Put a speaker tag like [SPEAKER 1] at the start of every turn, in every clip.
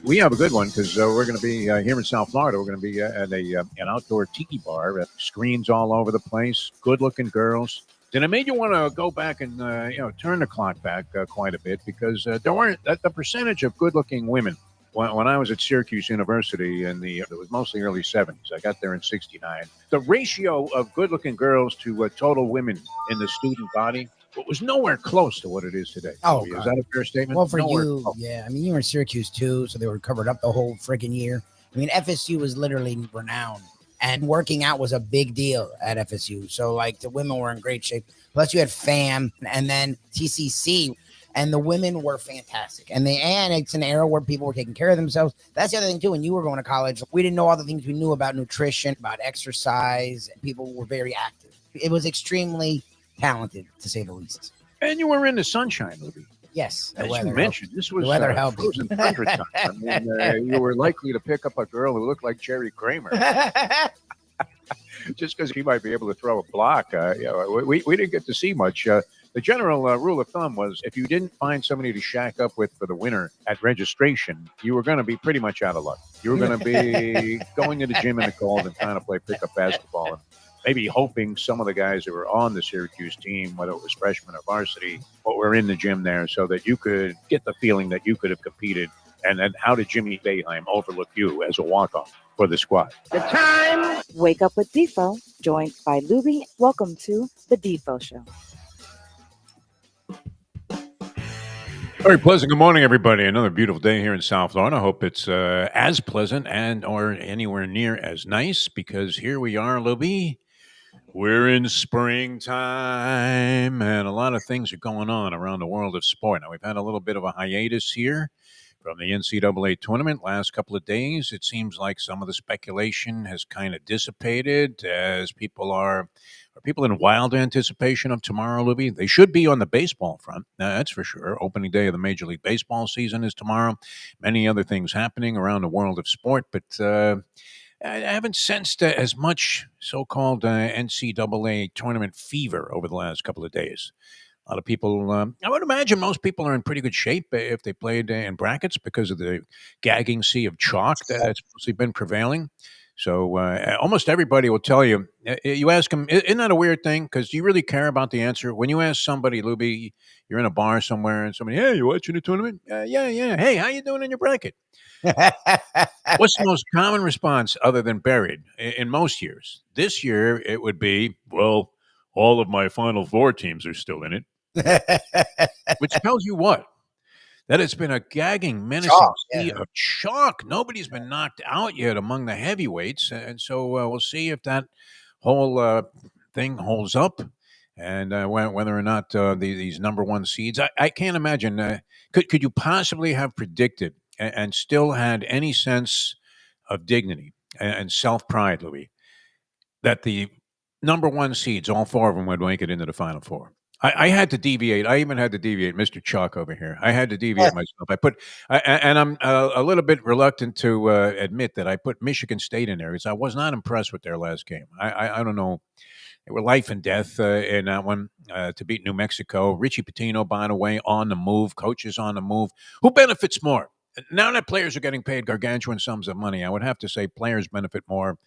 [SPEAKER 1] We have a good one because we're going to be here in South Florida. We're going to be at an outdoor tiki bar. Screens all over the place, good-looking girls. And it made you want to go back and turn the clock back quite a bit because there weren't the percentage of good-looking women when I was at Syracuse University it was mostly early 70s. I got there in 69. The ratio of good-looking girls to total women in the student body was nowhere close to what it is today.
[SPEAKER 2] Oh,
[SPEAKER 1] is that a fair statement?
[SPEAKER 2] Well, for
[SPEAKER 1] Nowhere
[SPEAKER 2] you,
[SPEAKER 1] close.
[SPEAKER 2] yeah. I mean, you were in Syracuse too, so they were covered up the whole freaking year. I mean, FSU was literally renowned, and working out was a big deal at FSU. So, like, the women were in great shape. Plus, you had FAM and then TCC, and the women were fantastic. And it's an era where people were taking care of themselves. That's the other thing too. When you were going to college, we didn't know all the things we knew about nutrition, about exercise. People were very active. It was extremely talented, to say the least.
[SPEAKER 1] And you were in the sunshine, Lubie.
[SPEAKER 2] Yes,
[SPEAKER 1] as you mentioned, this was
[SPEAKER 2] the weather helped.
[SPEAKER 1] Frozen tundra time. I mean, you were likely to pick up a girl who looked like Jerry Kramer. Just because he might be able to throw a block. We didn't get to see much. The general rule of thumb was if you didn't find somebody to shack up with for the winter at registration, you were going to be pretty much out of luck. You were going to be going to the gym in the cold and trying to play pickup basketball and maybe hoping some of the guys that were on the Syracuse team, whether it was freshman or varsity, were in the gym there so that you could get the feeling that you could have competed. And then how did Jimmy Boeheim overlook you as a walk-off for the squad?
[SPEAKER 3] The time. Wake up with Defo, joined by Lubie. Welcome to the Defo Show.
[SPEAKER 1] Very pleasant. Good morning, everybody. Another beautiful day here in South Florida. I hope it's as pleasant and or anywhere near as nice because here we are, Lubie. We're in springtime, and a lot of things are going on around the world of sport. Now, we've had a little bit of a hiatus here from the NCAA tournament last couple of days. It seems like some of the speculation has kind of dissipated as people are people in wild anticipation of tomorrow, Lubie? They should be on the baseball front, that's for sure. Opening day of the Major League Baseball season is tomorrow. Many other things happening around the world of sport, but I haven't sensed as much so-called NCAA tournament fever over the last couple of days. A lot of people, I would imagine most people are in pretty good shape if they played in brackets because of the gagging sea of chalk that's mostly been prevailing. So almost everybody will tell you, you ask them, isn't that a weird thing? Because do you really care about the answer? When you ask somebody, Lubie, you're in a bar somewhere and somebody, hey, you watching the tournament? Yeah. Hey, how you doing in your bracket? What's the most common response other than buried in most years? This year, it would be, well, all of my Final Four teams are still in it. Which tells you what? That it's been a gagging, menacing sea of chalk. Nobody's been knocked out yet among the heavyweights. And so we'll see if that whole thing holds up and whether or not these number one seeds. I can't imagine. Could you possibly have predicted and still had any sense of dignity and self-pride, Louis, that the number one seeds, all four of them, would make it into the Final Four? I had to deviate. I even had to deviate, Mr. Chalk over here. I had to deviate myself. And I'm a little bit reluctant to admit that I put Michigan State in there because I was not impressed with their last game. I don't know. They were life and death in that one to beat New Mexico. Richie Pitino, by the way, on the move. Coaches on the move. Who benefits more? Now that players are getting paid gargantuan sums of money, I would have to say players benefit more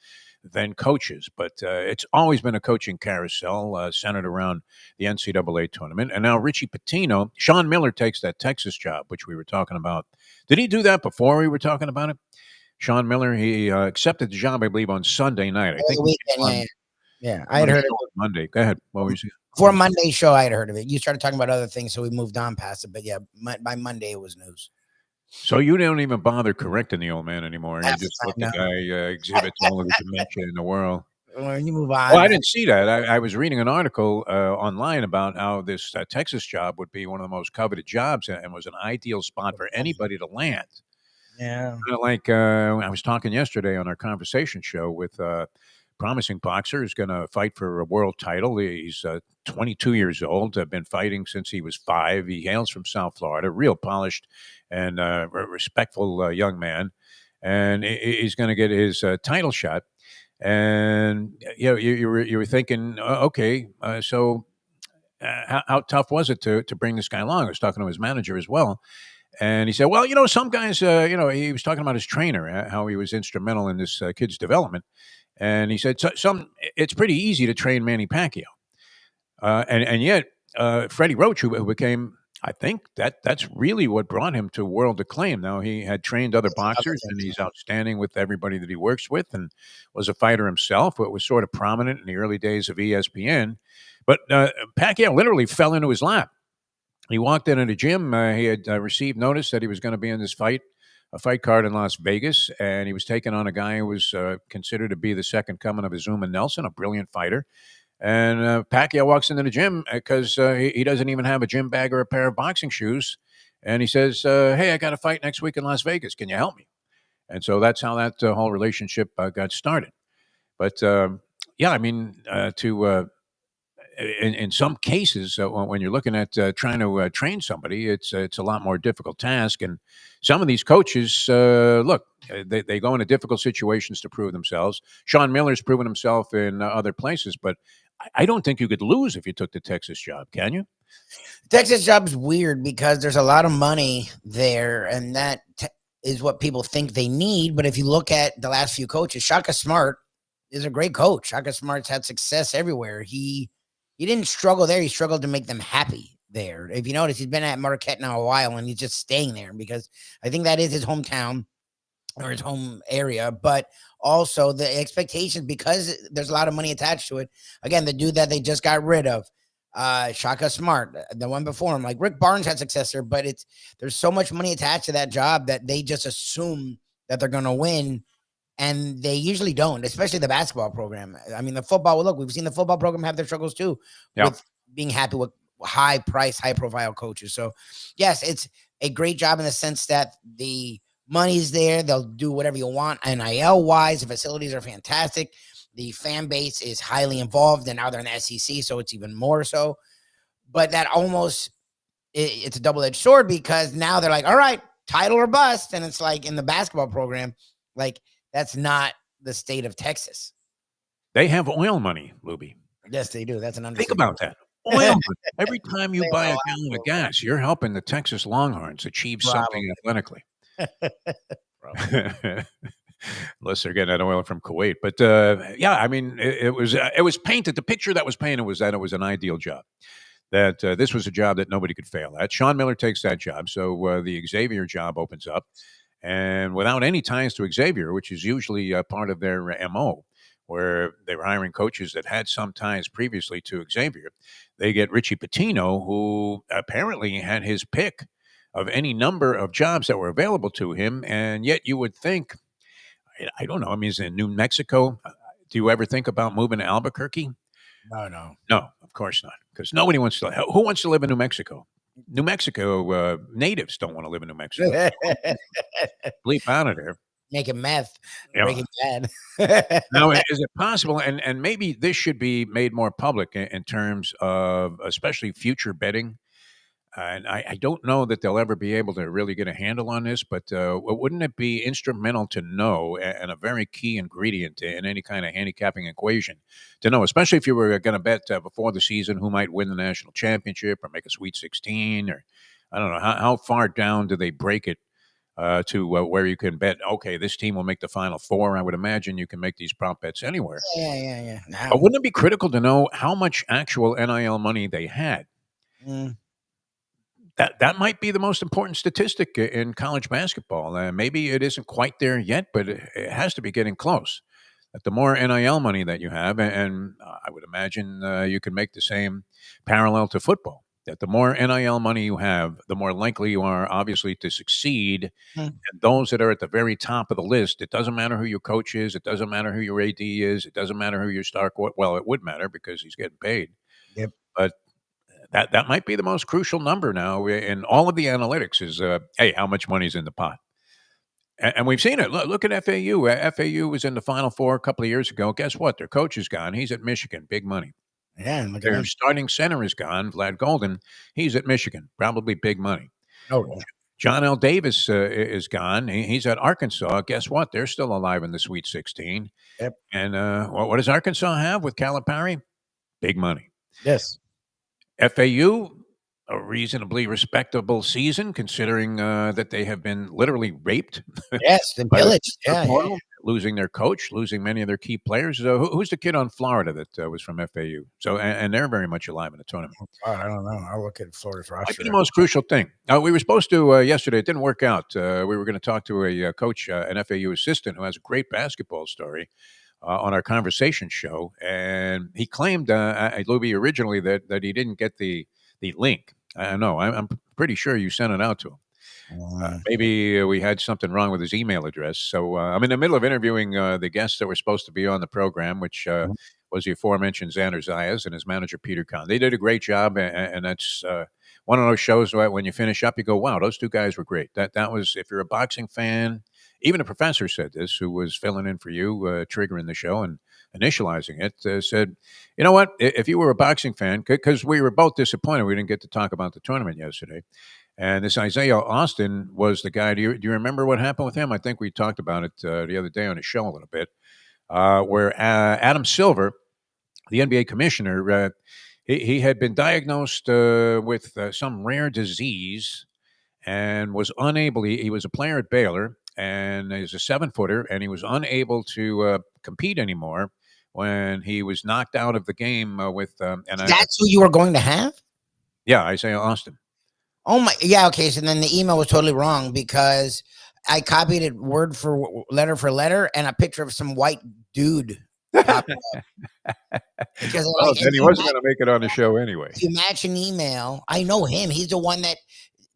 [SPEAKER 1] than coaches. But it's always been a coaching carousel centered around the NCAA tournament. And now Richie Pitino, Sean Miller takes that Texas job, which we were talking about. Did he do that before we were talking about it? Sean Miller, he accepted the job, I believe, on Sunday night. I think
[SPEAKER 2] Yeah, I had heard of it.
[SPEAKER 1] Monday. Go ahead. What were you saying?
[SPEAKER 2] For Monday's show, I had heard of it. You started talking about other things, so we moved on past it. But yeah, by Monday, it was news.
[SPEAKER 1] So you don't even bother correcting the old man anymore. You just let the guy exhibit all of the dementia in the world.
[SPEAKER 2] Well, you move on.
[SPEAKER 1] Well, I didn't see that. I was reading an article online about how this Texas job would be one of the most coveted jobs and was an ideal spot for anybody to land.
[SPEAKER 2] Yeah.
[SPEAKER 1] Like I was talking yesterday on our conversation show with promising boxer who's going to fight for a world title. He's 22 years old, been fighting since he was 5. He hails from South Florida, real polished and respectful young man. And he's going to get his title shot. And you were thinking, okay, so how tough was it to bring this guy along? I was talking to his manager as well. And he said, well, some guys, he was talking about his trainer, how he was instrumental in this kid's development. And he said, it's pretty easy to train Manny Pacquiao. And yet, Freddie Roach, who became, I think that's really what brought him to world acclaim. Now, he had trained other boxers, and he's outstanding with everybody that he works with, and was a fighter himself, but was sort of prominent in the early days of ESPN. But Pacquiao literally fell into his lap. He walked into the gym. He had received notice that he was going to be in this fight, a fight card in Las Vegas, and he was taking on a guy who was considered to be the second coming of Azuma Nelson, a brilliant fighter. And Pacquiao walks into the gym because he doesn't even have a gym bag or a pair of boxing shoes. And he says, hey, I got a fight next week in Las Vegas. Can you help me? And so that's how that whole relationship got started. But yeah, I mean, in some cases, when you're looking at trying to train somebody, it's a lot more difficult task. And some of these coaches, look, they go into difficult situations to prove themselves. Sean Miller's proven himself in other places, but I don't think you could lose if you took the Texas job, can you?
[SPEAKER 2] Texas job's weird because there's a lot of money there, and that is what people think they need. But if you look at the last few coaches, Shaka Smart is a great coach. Shaka Smart's had success everywhere. He didn't struggle there. He struggled to make them happy there. If you notice, he's been at Marquette now a while, and he's just staying there because I think that is his hometown or his home area. But also the expectations, because there's a lot of money attached to it. Again, the dude that they just got rid of, Shaka Smart, the one before him, like Rick Barnes had success there, but there's so much money attached to that job that they just assume that they're going to win. And they usually don't, especially the basketball program. I mean, the football, well, look, we've seen the football program have their struggles too, with being happy with high price, high profile coaches. So yes, it's a great job in the sense that the money's there. They'll do whatever you want. NIL wise, the facilities are fantastic. The fan base is highly involved, and now they're in the SEC, so it's even more so. But that almost, it's a double-edged sword because now they're like, all right, title or bust. And it's like in the basketball program, like, that's not the state of Texas.
[SPEAKER 1] They have oil money, Lubie.
[SPEAKER 2] Yes, they do. That's an
[SPEAKER 1] understatement. Think about that. Oil money. Every time you buy a gallon of gas, you're helping the Texas Longhorns achieve something athletically. Unless they're getting that oil from Kuwait. But yeah, I mean, it was painted. The picture that was painted was that it was an ideal job. That this was a job that nobody could fail at. Sean Miller takes that job. So the Xavier job opens up. And without any ties to Xavier, which is usually part of their MO, where they were hiring coaches that had some ties previously to Xavier, they get Richie Pitino, who apparently had his pick of any number of jobs that were available to him. And yet you would think, I don't know, I mean, is in New Mexico? Do you ever think about moving to Albuquerque?
[SPEAKER 2] No.
[SPEAKER 1] No, of course not. Because nobody wants to. Who wants to live in New Mexico? New Mexico natives don't want to live in New Mexico. Bleep out of there.
[SPEAKER 2] Making meth, breaking bad.
[SPEAKER 1] Now, is it possible? And maybe this should be made more public in terms of especially future betting. And I don't know that they'll ever be able to really get a handle on this, but wouldn't it be instrumental to know, and a very key ingredient in any kind of handicapping equation, to know, especially if you were going to bet before the season who might win the national championship or make a Sweet 16, or I don't know, how far down do they break it to where you can bet, okay, this team will make the Final Four? I would imagine you can make these prop bets anywhere.
[SPEAKER 2] Yeah.
[SPEAKER 1] But wouldn't it be critical to know how much actual NIL money they had? That might be the most important statistic in college basketball. Maybe it isn't quite there yet, but it has to be getting close. That the more NIL money that you have, and I would imagine you can make the same parallel to football, that the more NIL money you have, the more likely you are, obviously, to succeed. And those that are at the very top of the list, it doesn't matter who your coach is, it doesn't matter who your AD is, it doesn't matter who your star, well, it would matter because he's getting paid.
[SPEAKER 2] Yep.
[SPEAKER 1] But that might be the most crucial number now in all of the analytics is, hey, how much money's in the pot? And we've seen it. Look at FAU. FAU was in the Final Four a couple of years ago. Guess what? Their coach is gone. He's at Michigan. Big money.
[SPEAKER 2] Yeah,
[SPEAKER 1] their starting center is gone. Vlad Golden. He's at Michigan. Probably big money.
[SPEAKER 2] Oh, yeah.
[SPEAKER 1] John L. Davis is gone. He's at Arkansas. Guess what? They're still alive in the Sweet 16.
[SPEAKER 2] Yep.
[SPEAKER 1] And what does Arkansas have with Calipari? Big money.
[SPEAKER 2] Yes.
[SPEAKER 1] FAU, a reasonably respectable season, considering that they have been literally raped
[SPEAKER 2] Yes, the
[SPEAKER 1] by the
[SPEAKER 2] pillaged. Yeah, yeah.
[SPEAKER 1] losing their coach, losing many of their key players. Who's the kid on Florida that was from FAU? So, and they're very much alive in the tournament.
[SPEAKER 2] God, I don't know. I'll look at Florida's
[SPEAKER 1] Might
[SPEAKER 2] roster.
[SPEAKER 1] be the most crucial thing. We were supposed to yesterday. It didn't work out. We were going to talk to a coach, an FAU assistant, who has a great basketball story on our conversation show, and he claimed, Lubie, originally that he didn't get the link. I know. I'm pretty sure you sent it out to him. Maybe we had something wrong with his email address. So I'm in the middle of interviewing the guests that were supposed to be on the program, which was the aforementioned Xander Zayas and his manager, Peter Kahn. They did a great job, and that's one of those shows where when you finish up, you go, wow, those two guys were great. That was, if you're a boxing fan, even a professor said this, who was filling in for you, triggering the show and initializing it, said, you know what, if you were a boxing fan, because we were both disappointed we didn't get to talk about the tournament yesterday. And this Isaiah Austin was the guy. Do you remember what happened with him? I think we talked about it the other day on the show a little bit, where Adam Silver, the NBA commissioner, he had been diagnosed with some rare disease and was unable. He was a player at Baylor, and he's a 7-footer, and he was unable to compete anymore when he was knocked out of the game with.
[SPEAKER 2] That's who you were going to have?
[SPEAKER 1] Yeah, Isaiah Austin.
[SPEAKER 2] Oh my, yeah, okay. So then the email was totally wrong because I copied it word for letter, and a picture of some white dude popped up. Because
[SPEAKER 1] well, then he wasn't going to make it on the show anyway.
[SPEAKER 2] You match an email. I know him. He's the one that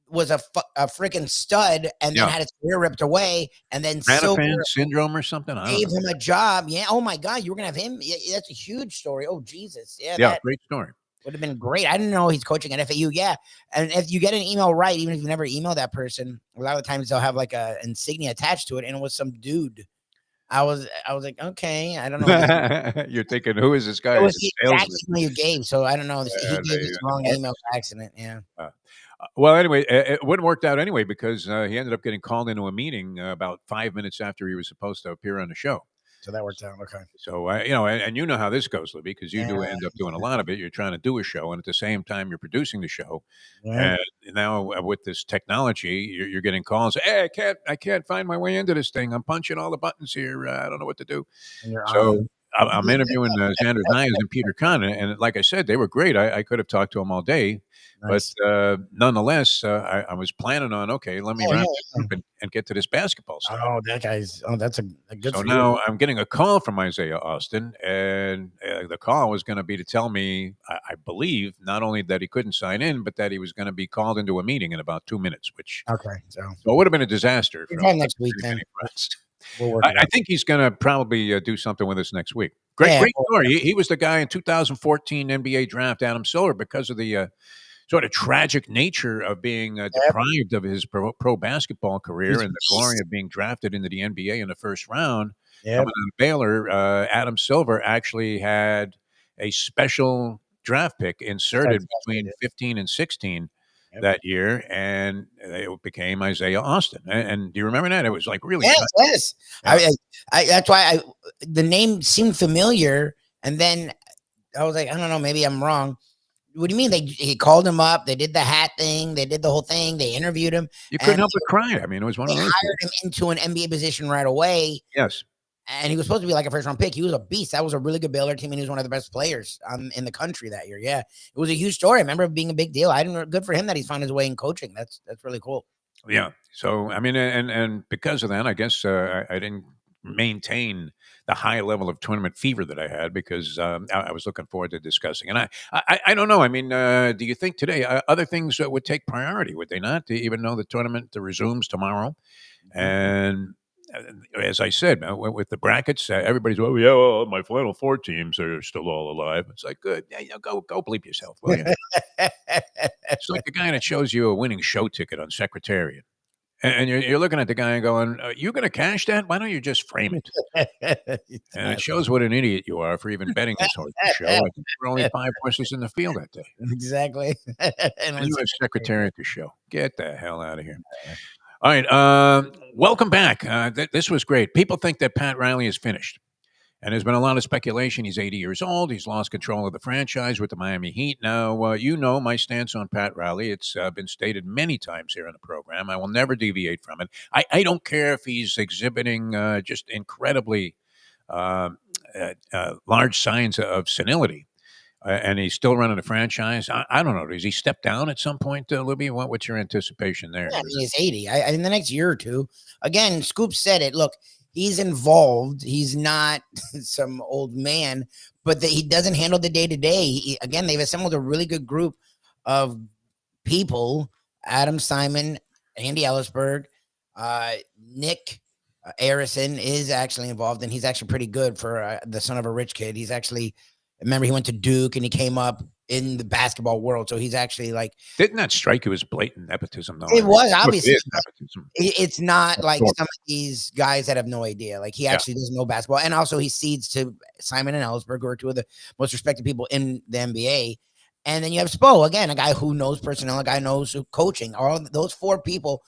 [SPEAKER 2] was a freaking stud, and then had his career ripped away, and then
[SPEAKER 1] Ranafan syndrome or something. I
[SPEAKER 2] gave him a job. Yeah. Oh my God, you were gonna have him. Yeah, that's a huge story. Oh Jesus.
[SPEAKER 1] Yeah. Great story.
[SPEAKER 2] Would have been great. I didn't know he's coaching at FAU. Yeah. And if you get an email right, even if you never emailed that person, a lot of the times they'll have like a insignia attached to it, and it was some dude. I was like, okay, I don't know.
[SPEAKER 1] You're thinking, who is this guy?
[SPEAKER 2] It was the exact email you gave, so I don't know. He gave his wrong email by accident. Yeah.
[SPEAKER 1] Well, anyway, it wouldn't worked out anyway because he ended up getting called into a meeting about 5 minutes after he was supposed to appear on the show.
[SPEAKER 2] So that worked out. Okay.
[SPEAKER 1] So, and you know how this goes, Libby, because you do end up doing a lot of it. You're trying to do a show, and at the same time, you're producing the show. Yeah. And now with this technology, you're getting calls. Hey, I can't find my way into this thing. I'm punching all the buttons here. I don't know what to do. So I'm interviewing Xander Zayas and Peter Kahn, and like I said, they were great. I could have talked to them all day. Nice. But nonetheless, I was planning on, okay, let me wrap this up and get to this basketball stuff.
[SPEAKER 2] Oh, that's a good.
[SPEAKER 1] So now I'm getting a call from Isaiah Austin, and the call was going to be to tell me, I believe, not only that he couldn't sign in, but that he was going to be called into a meeting in about 2 minutes, which so it would have been a disaster.
[SPEAKER 2] Next week, then.
[SPEAKER 1] I think he's going to probably do something with us next week. Great story. He was the guy in 2014 NBA draft, Adam Silver, because of the sort of tragic nature of being deprived of his pro basketball career and the glory of being drafted into the NBA in the first round. Coming out of Baylor, Adam Silver actually had a special draft pick inserted between 15 and 16 that year, and it became Isaiah Austin. And do you remember that? It was like really
[SPEAKER 2] yes. Yeah. That's why the name seemed familiar, and then I was like, I don't know, maybe I'm wrong. What do you mean? He called him up. They did the hat thing. They did the whole thing. They interviewed him.
[SPEAKER 1] You couldn't help but cry. I mean, it was one of those.
[SPEAKER 2] They hired him into an NBA position right away.
[SPEAKER 1] Yes.
[SPEAKER 2] And he was supposed to be like a first-round pick. He was a beast. That was a really good Baylor team, and he was one of the best players in the country that year. Yeah, it was a huge story. I remember it being a big deal. Good for him that he's found his way in coaching. That's really cool.
[SPEAKER 1] Yeah. So I mean, and because of that, I guess I didn't maintain the high level of tournament fever that I had because I was looking forward to discussing. And I don't know. I mean, do you think today other things would take priority? Would they not? Even though the tournament resumes tomorrow, and as I said, with the brackets, everybody's well, my Final Four teams are still all alive. It's like, good, go bleep yourself, will you? It's like the guy that shows you a winning show ticket on Secretariat, and you're looking at the guy and going, "You going to cash that? Why don't you just frame it?" And it shows what an idiot you are for even betting this horse show. I think there were only 5 horses in the field that day.
[SPEAKER 2] Exactly.
[SPEAKER 1] And you have Secretariat to show. Get the hell out of here. All right, welcome back. This was great. People think that Pat Riley is finished, And there's been a lot of speculation. He's 80 years old. He's lost control of the franchise with the Miami Heat. Now, you know my stance on Pat Riley. It's been stated many times here in the program. I will never deviate from it. I don't care if he's exhibiting just incredibly large signs of senility. And he's still running the franchise. I don't know. Does he step down at some point, Lubie? What's your anticipation there?
[SPEAKER 2] Yeah, I mean, he's 80. In the next year or two. Again, Scoop said it. Look, he's involved. He's not some old man, but he doesn't handle the day to day. Again, they've assembled a really good group of people: Adam Simon, Andy Ellisberg, Nick Arison is actually involved, and he's actually pretty good for the son of a rich kid. He's actually, remember, he went to Duke and he came up in the basketball world, so he's actually like.
[SPEAKER 1] Didn't that strike you as blatant nepotism, though?
[SPEAKER 2] It was obviously
[SPEAKER 1] nepotism.
[SPEAKER 2] It's not like some of these guys that have no idea. Like he actually doesn't know basketball, and also he cedes to Simon and Ellisberg, who are two of the most respected people in the NBA. And then you have Spo, again, a guy who knows personnel, a guy who knows coaching. All those four people,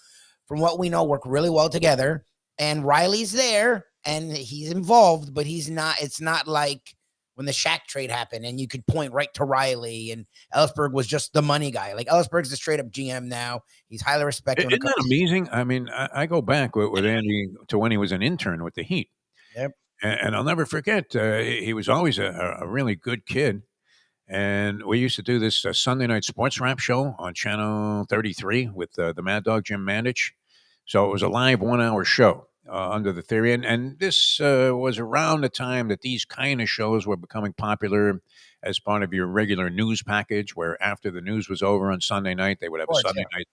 [SPEAKER 2] from what we know, work really well together. And Riley's there, and he's involved, but he's not. It's not like when the Shaq trade happened, and you could point right to Riley, and Ellisberg was just the money guy. Like Ellisberg's a straight up GM now. He's highly respected.
[SPEAKER 1] Isn't that amazing? I mean, I go back with Andy to when he was an intern with the Heat.
[SPEAKER 2] Yep.
[SPEAKER 1] And I'll never forget, he was always a really good kid. And we used to do this Sunday night sports rap show on Channel 33 with the Mad Dog Jim Mandich. So it was a live 1 hour show under the theory. And this was around the time that these kind of shows were becoming popular as part of your regular news package, where after the news was over on Sunday night, they would have a Sunday night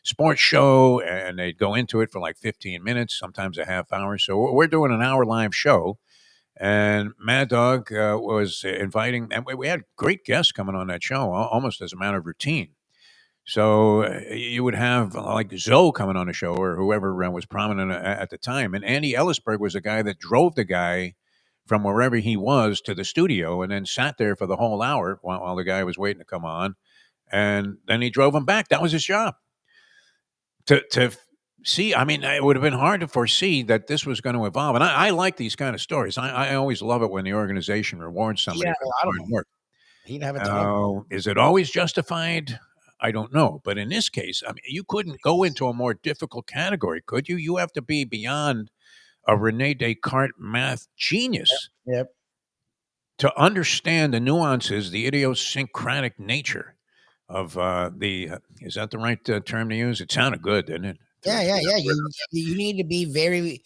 [SPEAKER 1] sports show, and they'd go into it for like 15 minutes, sometimes a half hour. So we're doing an hour live show. And Mad Dog was inviting, and we had great guests coming on that show, almost as a matter of routine. So you would have like Zoe coming on the show, or whoever was prominent at the time. And Andy Ellisberg was the guy that drove the guy from wherever he was to the studio, and then sat there for the whole hour while the guy was waiting to come on. And then he drove him back. That was his job. To see, I mean, it would have been hard to foresee that this was going to evolve. And I like these kind of stories. I always love it when the organization rewards somebody for hard work.
[SPEAKER 2] He'd have a
[SPEAKER 1] Is it always justified? I don't know. But in this case, I mean, you couldn't go into a more difficult category, could you? You have to be beyond a Rene Descartes math genius to understand the nuances, the idiosyncratic nature of is that the right term to use? It sounded good, didn't it?
[SPEAKER 2] Yeah. You need to be very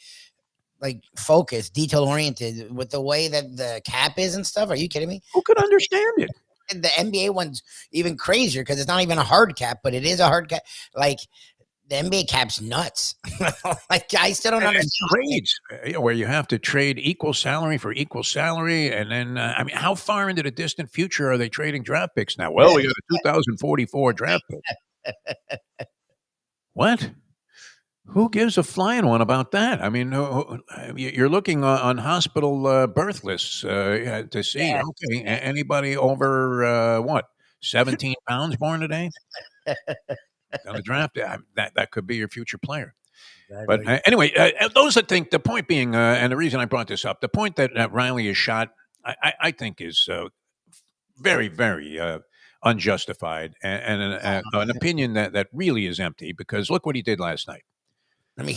[SPEAKER 2] like focused, detail oriented with the way that the cap is and stuff. Are you kidding me?
[SPEAKER 1] Who could understand it?
[SPEAKER 2] And the NBA one's even crazier because it's not even a hard cap, but it is a hard cap. Like the NBA cap's nuts. Like I still don't understand
[SPEAKER 1] trades where you have to trade equal salary for equal salary, and then I mean, how far into the distant future are they trading draft picks now? Well, we got a 2044 draft pick. What? Who gives a flying one about that? I mean, you're looking on hospital birth lists to see, okay, anybody over, 17 pounds born today? On the draft, that could be your future player. Exactly. But anyway, those I think, the point being, and the reason I brought this up, the point that Riley is shot, I think is very, very unjustified, and an opinion that really is empty, because look what he did last night.
[SPEAKER 2] I mean,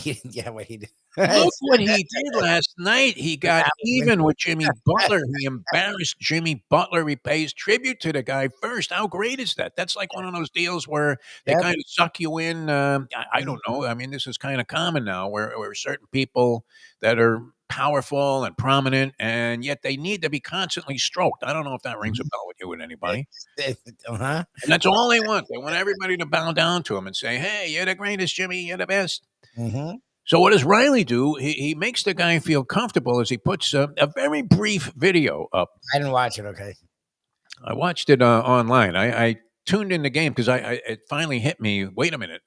[SPEAKER 2] what he did.
[SPEAKER 1] Look what he did last night. He got even with Jimmy Butler. He embarrassed Jimmy Butler. He pays tribute to the guy first. How great is that? That's like one of those deals where they kind of suck you in. I don't know. I mean, this is kind of common now where certain people that are powerful and prominent, and yet they need to be constantly stroked. I don't know if that rings a bell with you with anybody. And that's all they want. They want everybody to bow down to him and say, hey, you're the greatest, Jimmy. You're the best.
[SPEAKER 2] Mm-hmm.
[SPEAKER 1] So what does Riley do? He makes the guy feel comfortable as he puts a very brief video up.
[SPEAKER 2] I didn't watch it. Okay.
[SPEAKER 1] I watched it online. I tuned in the game because it finally hit me. Wait a minute.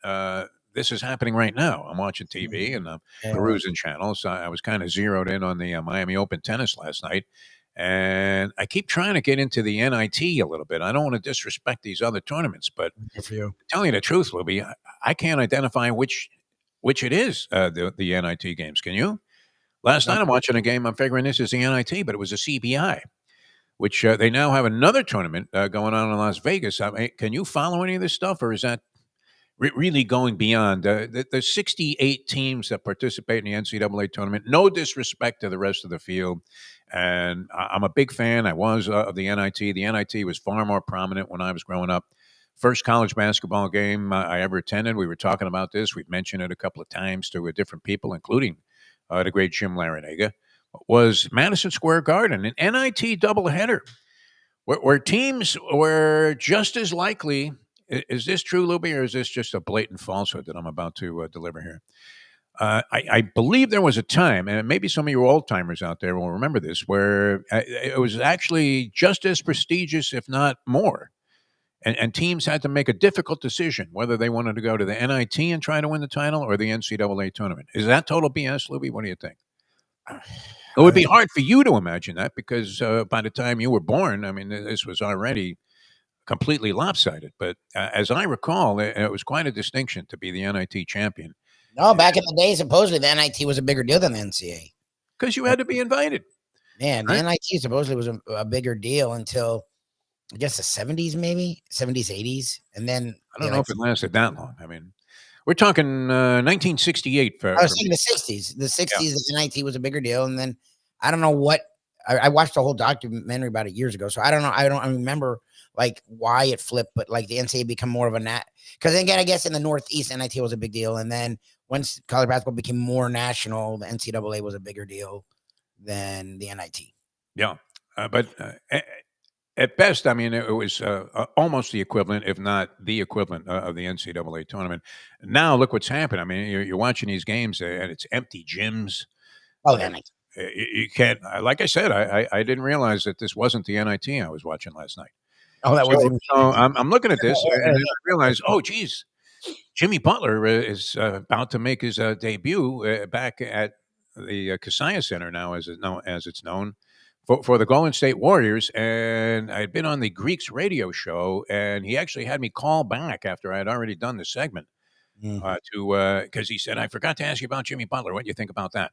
[SPEAKER 1] This is happening right now. I'm watching TV and I'm perusing channels. I was kind of zeroed in on the Miami Open tennis last night. And I keep trying to get into the NIT a little bit. I don't want to disrespect these other tournaments, but telling you the truth, Lubie, I can't identify which it is, the NIT games. Can you? Last night I'm watching a game. I'm figuring this is the NIT, but it was a CBI, which they now have another tournament going on in Las Vegas. I mean, can you follow any of this stuff, or is that really going beyond the 68 teams that participate in the NCAA tournament? No disrespect to the rest of the field, and I'm a big fan. I was of the NIT. The NIT was far more prominent when I was growing up. First college basketball game I ever attended. We were talking about this. We've mentioned it a couple of times to different people, including the great Jim Larinaga. Was Madison Square Garden, an NIT doubleheader, where teams were just as likely. Is this true, Lubie, or is this just a blatant falsehood that I'm about to deliver here? I believe there was a time, and maybe some of you old timers out there will remember this, where it was actually just as prestigious, if not more. And teams had to make a difficult decision whether they wanted to go to the NIT and try to win the title or the NCAA tournament. Is that total BS, Lubie? What do you think? It would be hard for you to imagine that because by the time you were born, I mean, this was already completely lopsided. But as I recall, it was quite a distinction to be the NIT champion.
[SPEAKER 2] No, back in the day, supposedly the NIT was a bigger deal than the NCAA.
[SPEAKER 1] Because you had to be invited.
[SPEAKER 2] Man, the NIT supposedly was a bigger deal until, I guess, the 70s, maybe 70s, 80s. And then
[SPEAKER 1] I don't know if it lasted that long. I mean, we're talking 1968.
[SPEAKER 2] I was thinking the 60s. The 60s, the NIT was a bigger deal. And then I don't know what, I watched a whole documentary about it years ago. So I don't know. I don't remember like why it flipped, but like the NCAA become more of a because again, I guess in the Northeast, NIT was a big deal. And then once college basketball became more national, the NCAA was a bigger deal than the NIT.
[SPEAKER 1] Yeah. But at best, I mean, it was almost the equivalent, if not the equivalent of the NCAA tournament. Now, look what's happened. I mean, you're watching these games and it's empty gyms.
[SPEAKER 2] Oh, the NIT.
[SPEAKER 1] You can't, like I said, I didn't realize that this wasn't the NIT I was watching last night.
[SPEAKER 2] Oh, that was.
[SPEAKER 1] So I'm looking at this and then I realize, oh, geez, Jimmy Butler is about to make his debut back at the Kaseya Center now, as it's known, for the Golden State Warriors. And I'd been on the Greeks radio show, and he actually had me call back after I had already done the segment because he said, I forgot to ask you about Jimmy Butler. What do you think about that?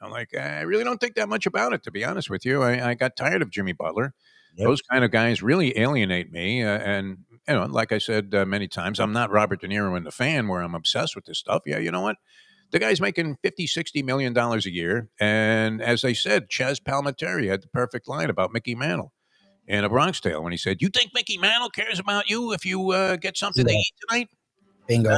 [SPEAKER 1] I'm like, I really don't think that much about it, to be honest with you. I got tired of Jimmy Butler. Yep. Those kind of guys really alienate me. And, you know, like I said many times, I'm not Robert De Niro in The Fan where I'm obsessed with this stuff. Yeah, you know what? The guy's making $50-60 million a year. And as I said, Chaz Palminteri had the perfect line about Mickey Mantle in A Bronx Tale when he said, you think Mickey Mantle cares about you if you get something to eat tonight?
[SPEAKER 2] Bingo.
[SPEAKER 1] No.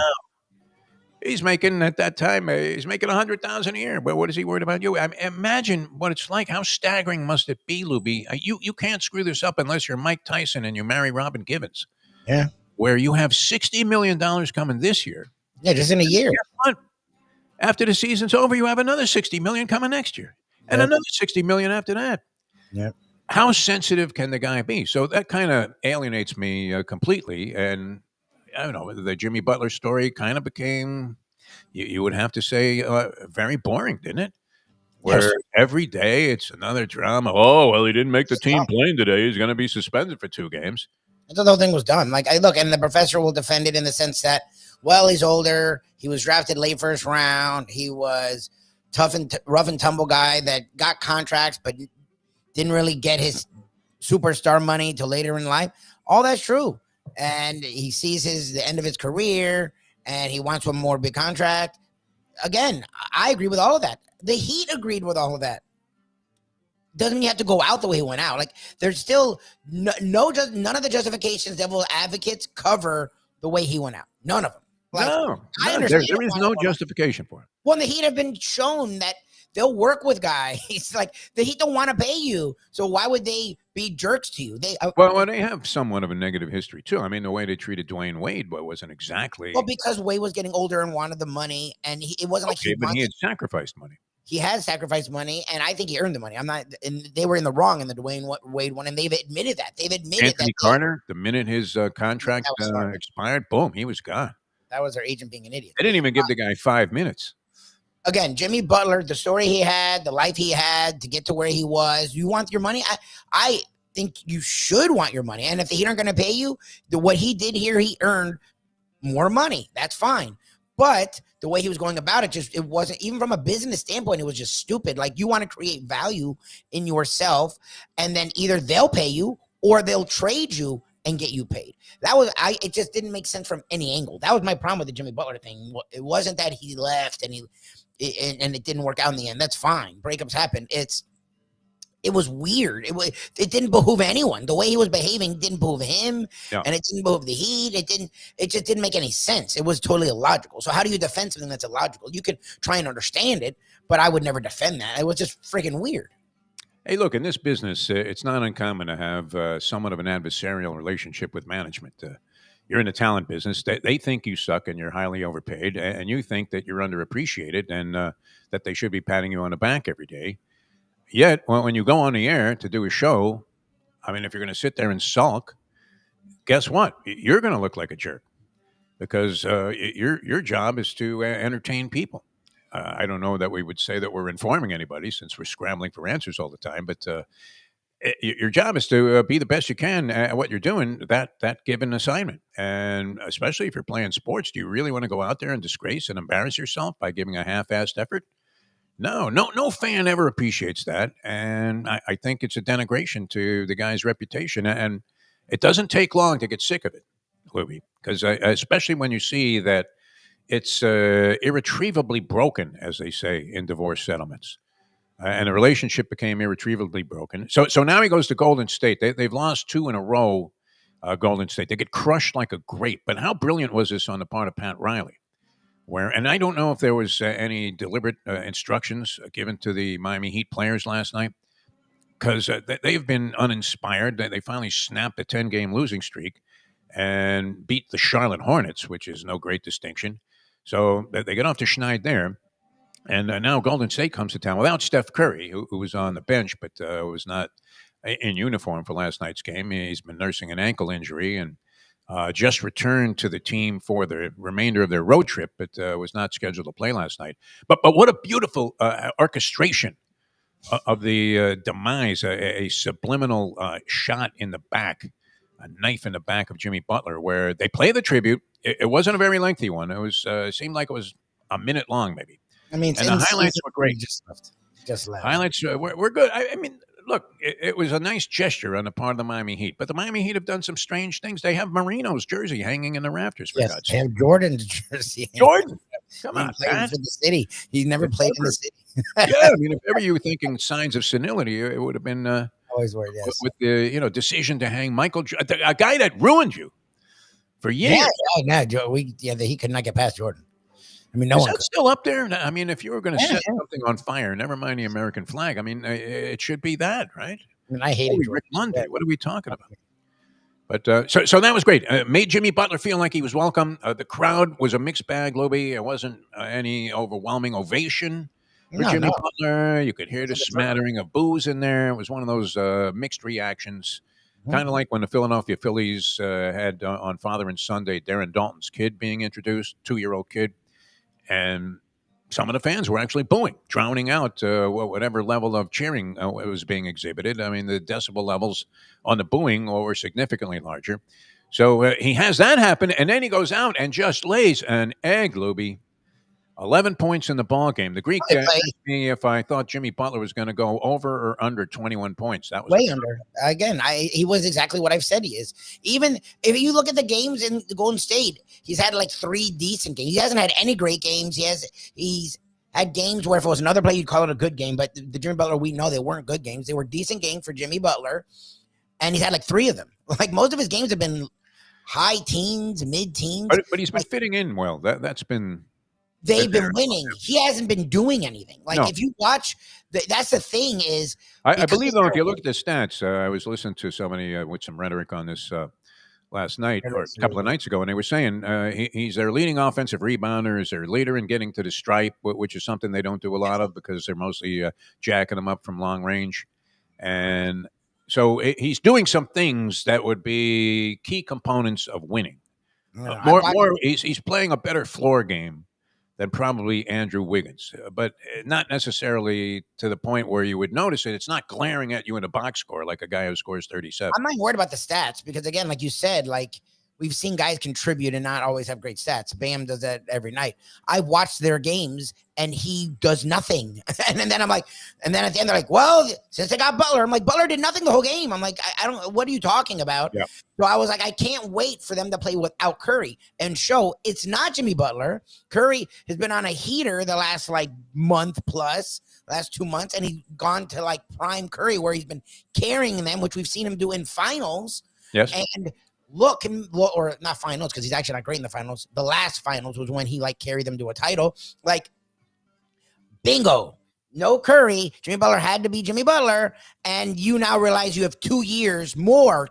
[SPEAKER 1] He's making at that time. He's making $100,000 a year. But what is he worried about you? I mean, imagine what it's like. How staggering must it be, Lubie? You can't screw this up unless you're Mike Tyson and you marry Robin Givens.
[SPEAKER 2] Yeah,
[SPEAKER 1] where you have $60 million coming this year.
[SPEAKER 2] Yeah, just in a year.
[SPEAKER 1] After the season's over, you have another $60 million coming next year, and another $60 million after that.
[SPEAKER 2] Yeah.
[SPEAKER 1] How sensitive can the guy be? So that kind of alienates me completely, and. I don't know, the Jimmy Butler story kind of became, you would have to say, very boring, didn't it? Where every day it's another drama. Oh, well, he didn't make the team playing today. He's going to be suspended for 2 games.
[SPEAKER 2] I thought the whole thing was done. Like, look, and the professor will defend it in the sense that, well, he's older. He was drafted late first round. He was tough and rough and tumble guy that got contracts but didn't really get his superstar money till later in life. All that's true. And he sees the end of his career and he wants one more big contract. Again, I agree with all of that. The Heat agreed with all of that. Doesn't mean you have to go out the way he went out. Like, there's still none of the justifications devil advocates cover the way he went out. None of them. Like,
[SPEAKER 1] no, there is no justification for it.
[SPEAKER 2] Well, the Heat have been shown that they'll work with guys. Like, the Heat don't want to pay you, so why would they be jerks to you? They
[SPEAKER 1] have somewhat of a negative history too. I mean, the way they treated Dwayne Wade, but wasn't exactly.
[SPEAKER 2] Well, because Wade was getting older and wanted the money, and it wasn't like
[SPEAKER 1] he had sacrificed money.
[SPEAKER 2] He has sacrificed money, and I think he earned the money. I'm not, and they were in the wrong in the Dwayne Wade one, and they've admitted that. They've admitted
[SPEAKER 1] Anthony Carter, the minute his contract expired, boom, he was gone.
[SPEAKER 2] That was their agent being an idiot.
[SPEAKER 1] They didn't even give the guy 5 minutes.
[SPEAKER 2] Again, Jimmy Butler, the story he had, the life he had to get to where he was. You want your money? I think you should want your money. And if the Heat aren't going to pay you, what he did here, he earned more money. That's fine. But the way he was going about it, it wasn't, even from a business standpoint, it was just stupid. Like, you want to create value in yourself, and then either they'll pay you or they'll trade you and get you paid. It just didn't make sense from any angle. That was my problem with the Jimmy Butler thing. It wasn't that he left and it didn't work out in the end. That's fine. Breakups happen. It was weird. It didn't behoove anyone. The way he was behaving didn't behoove him, and it didn't behoove the Heat. It just didn't make any sense. It was totally illogical. So how do you defend something that's illogical? You could try and understand it, but I would never defend that. It was just freaking weird.
[SPEAKER 1] Hey, look, in this business, it's not uncommon to have somewhat of an adversarial relationship with management. You're in the talent business. They think you suck and you're highly overpaid, and you think that you're underappreciated and that they should be patting you on the back every day. Yet, when you go on the air to do a show, I mean, if you're going to sit there and sulk, guess what? You're going to look like a jerk because your job is to entertain people. I don't know that we would say that we're informing anybody since we're scrambling for answers all the time, but your job is to be the best you can at what you're doing, that given assignment. And especially if you're playing sports, do you really want to go out there and disgrace and embarrass yourself by giving a half-assed effort? No fan ever appreciates that, and I think it's a denigration to the guy's reputation. And it doesn't take long to get sick of it, Lubie, because especially when you see that it's irretrievably broken, as they say in divorce settlements, and the relationship became irretrievably broken. So now he goes to Golden State. They've lost 2 in a row. Golden State, they get crushed like a grape. But how brilliant was this on the part of Pat Riley? And I don't know if there was any deliberate instructions given to the Miami Heat players last night, because they've been uninspired. They finally snapped a 10-game losing streak and beat the Charlotte Hornets, which is no great distinction. So they get off to Schneid there. And now Golden State comes to town without Steph Curry, who was on the bench but was not in uniform for last night's game. He's been nursing an ankle injury and just returned to the team for the remainder of their road trip, but was not scheduled to play last night. But what a beautiful orchestration of the demise, a subliminal shot in the back, a knife in the back of Jimmy Butler, where they play the tribute. It wasn't a very lengthy one. It seemed like it was a minute long, maybe.
[SPEAKER 2] I mean,
[SPEAKER 1] and the highlights were great.
[SPEAKER 2] Just left.
[SPEAKER 1] Highlights were good. I mean, look, it was a nice gesture on the part of the Miami Heat, but the Miami Heat have done some strange things. They have Marino's jersey hanging in the rafters. For God's
[SPEAKER 2] they have Jordan's jersey.
[SPEAKER 1] Jordan, come on,
[SPEAKER 2] man. For the city. He never played in the city.
[SPEAKER 1] Yeah, I mean, if ever you were thinking signs of senility, it would have been
[SPEAKER 2] always worried. Yes.
[SPEAKER 1] With the decision to hang Michael, a guy that ruined you for years.
[SPEAKER 2] He could not get past Jordan. I mean,
[SPEAKER 1] is that still up there? I mean, if you were going to set something on fire, never mind the American flag. I mean, it should be that, right?
[SPEAKER 2] I mean, I hate
[SPEAKER 1] Rick Lundy. What are we talking about? But so that was great. Made Jimmy Butler feel like he was welcome. The crowd was a mixed bag, Lubie. It wasn't any overwhelming ovation for Jimmy Butler. You could hear the smattering of boos in there. It was one of those mixed reactions, kind of like when the Philadelphia Phillies had on Father and Sunday Darren Dalton's kid being introduced, 2-year-old kid. And some of the fans were actually booing, drowning out whatever level of cheering was being exhibited. I mean, the decibel levels on the booing were significantly larger. So he has that happen, and then he goes out and just lays an egg, Lubie. 11 points in the ball game. The Greek asked me if I thought Jimmy Butler was going to go over or under 21 points. That was
[SPEAKER 2] way under. Again, he was exactly what I've said he is. Even if you look at the games in the Golden State, he's had like 3 decent games. He hasn't had any great games. He's had games where if it was another play, you'd call it a good game. But the Jimmy Butler, we know they weren't good games. They were decent games for Jimmy Butler. And he's had like 3 of them. Like most of his games have been high teens, mid-teens.
[SPEAKER 1] But he's been fitting in well. That's been...
[SPEAKER 2] They've been winning. He hasn't been doing anything. If you watch, that's the thing is...
[SPEAKER 1] I believe, though, if you look at the stats, I was listening to somebody with some rhetoric on this last night or a couple of nights ago, and they were saying he's their leading offensive rebounder, is their leader in getting to the stripe, which is something they don't do a lot of because they're mostly jacking them up from long range. And so he's doing some things that would be key components of winning. He's playing a better floor game than probably Andrew Wiggins, but not necessarily to the point where you would notice it. It's not glaring at you in a box score like a guy who scores 37.
[SPEAKER 2] I'm not worried about the stats because, again, like you said, like we've seen guys contribute and not always have great stats. Bam does that every night. I watched their games and he does nothing. And then I'm like, and then at the end they're like, well, since they got Butler, I'm like, Butler did nothing the whole game. I'm like, I don't, what are you talking about?
[SPEAKER 1] Yeah.
[SPEAKER 2] So I was like, I can't wait for them to play without Curry and show it's not Jimmy Butler. Curry has been on a heater the last like month plus, last 2 months, and he's gone to like prime Curry where he's been carrying them, which we've seen him do in finals.
[SPEAKER 1] Yes.
[SPEAKER 2] And or not finals, because he's actually not great in the finals. The last finals was when he like carried them to a title. Like, bingo. No Curry. Jimmy Butler had to be Jimmy Butler. And you now realize you have 2 years more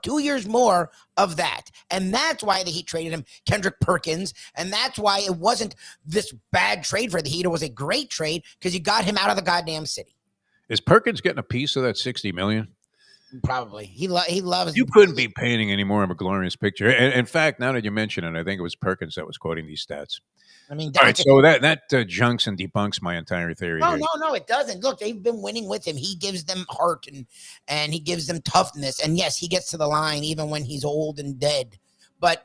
[SPEAKER 2] of that. And that's why the Heat traded him, Kendrick Perkins. And that's why it wasn't this bad trade for the Heat. It was a great trade because you got him out of the goddamn city.
[SPEAKER 1] Is Perkins getting a piece of that $60 million?
[SPEAKER 2] Probably. He loves.
[SPEAKER 1] You couldn't be painting any more of a glorious picture. And in fact, now that you mention it, I think it was Perkins that was quoting these stats.
[SPEAKER 2] I mean,
[SPEAKER 1] all right, so that junks and debunks my entire theory.
[SPEAKER 2] No, it doesn't. Look, they've been winning with him. He gives them heart and he gives them toughness. And yes, he gets to the line even when he's old and dead. But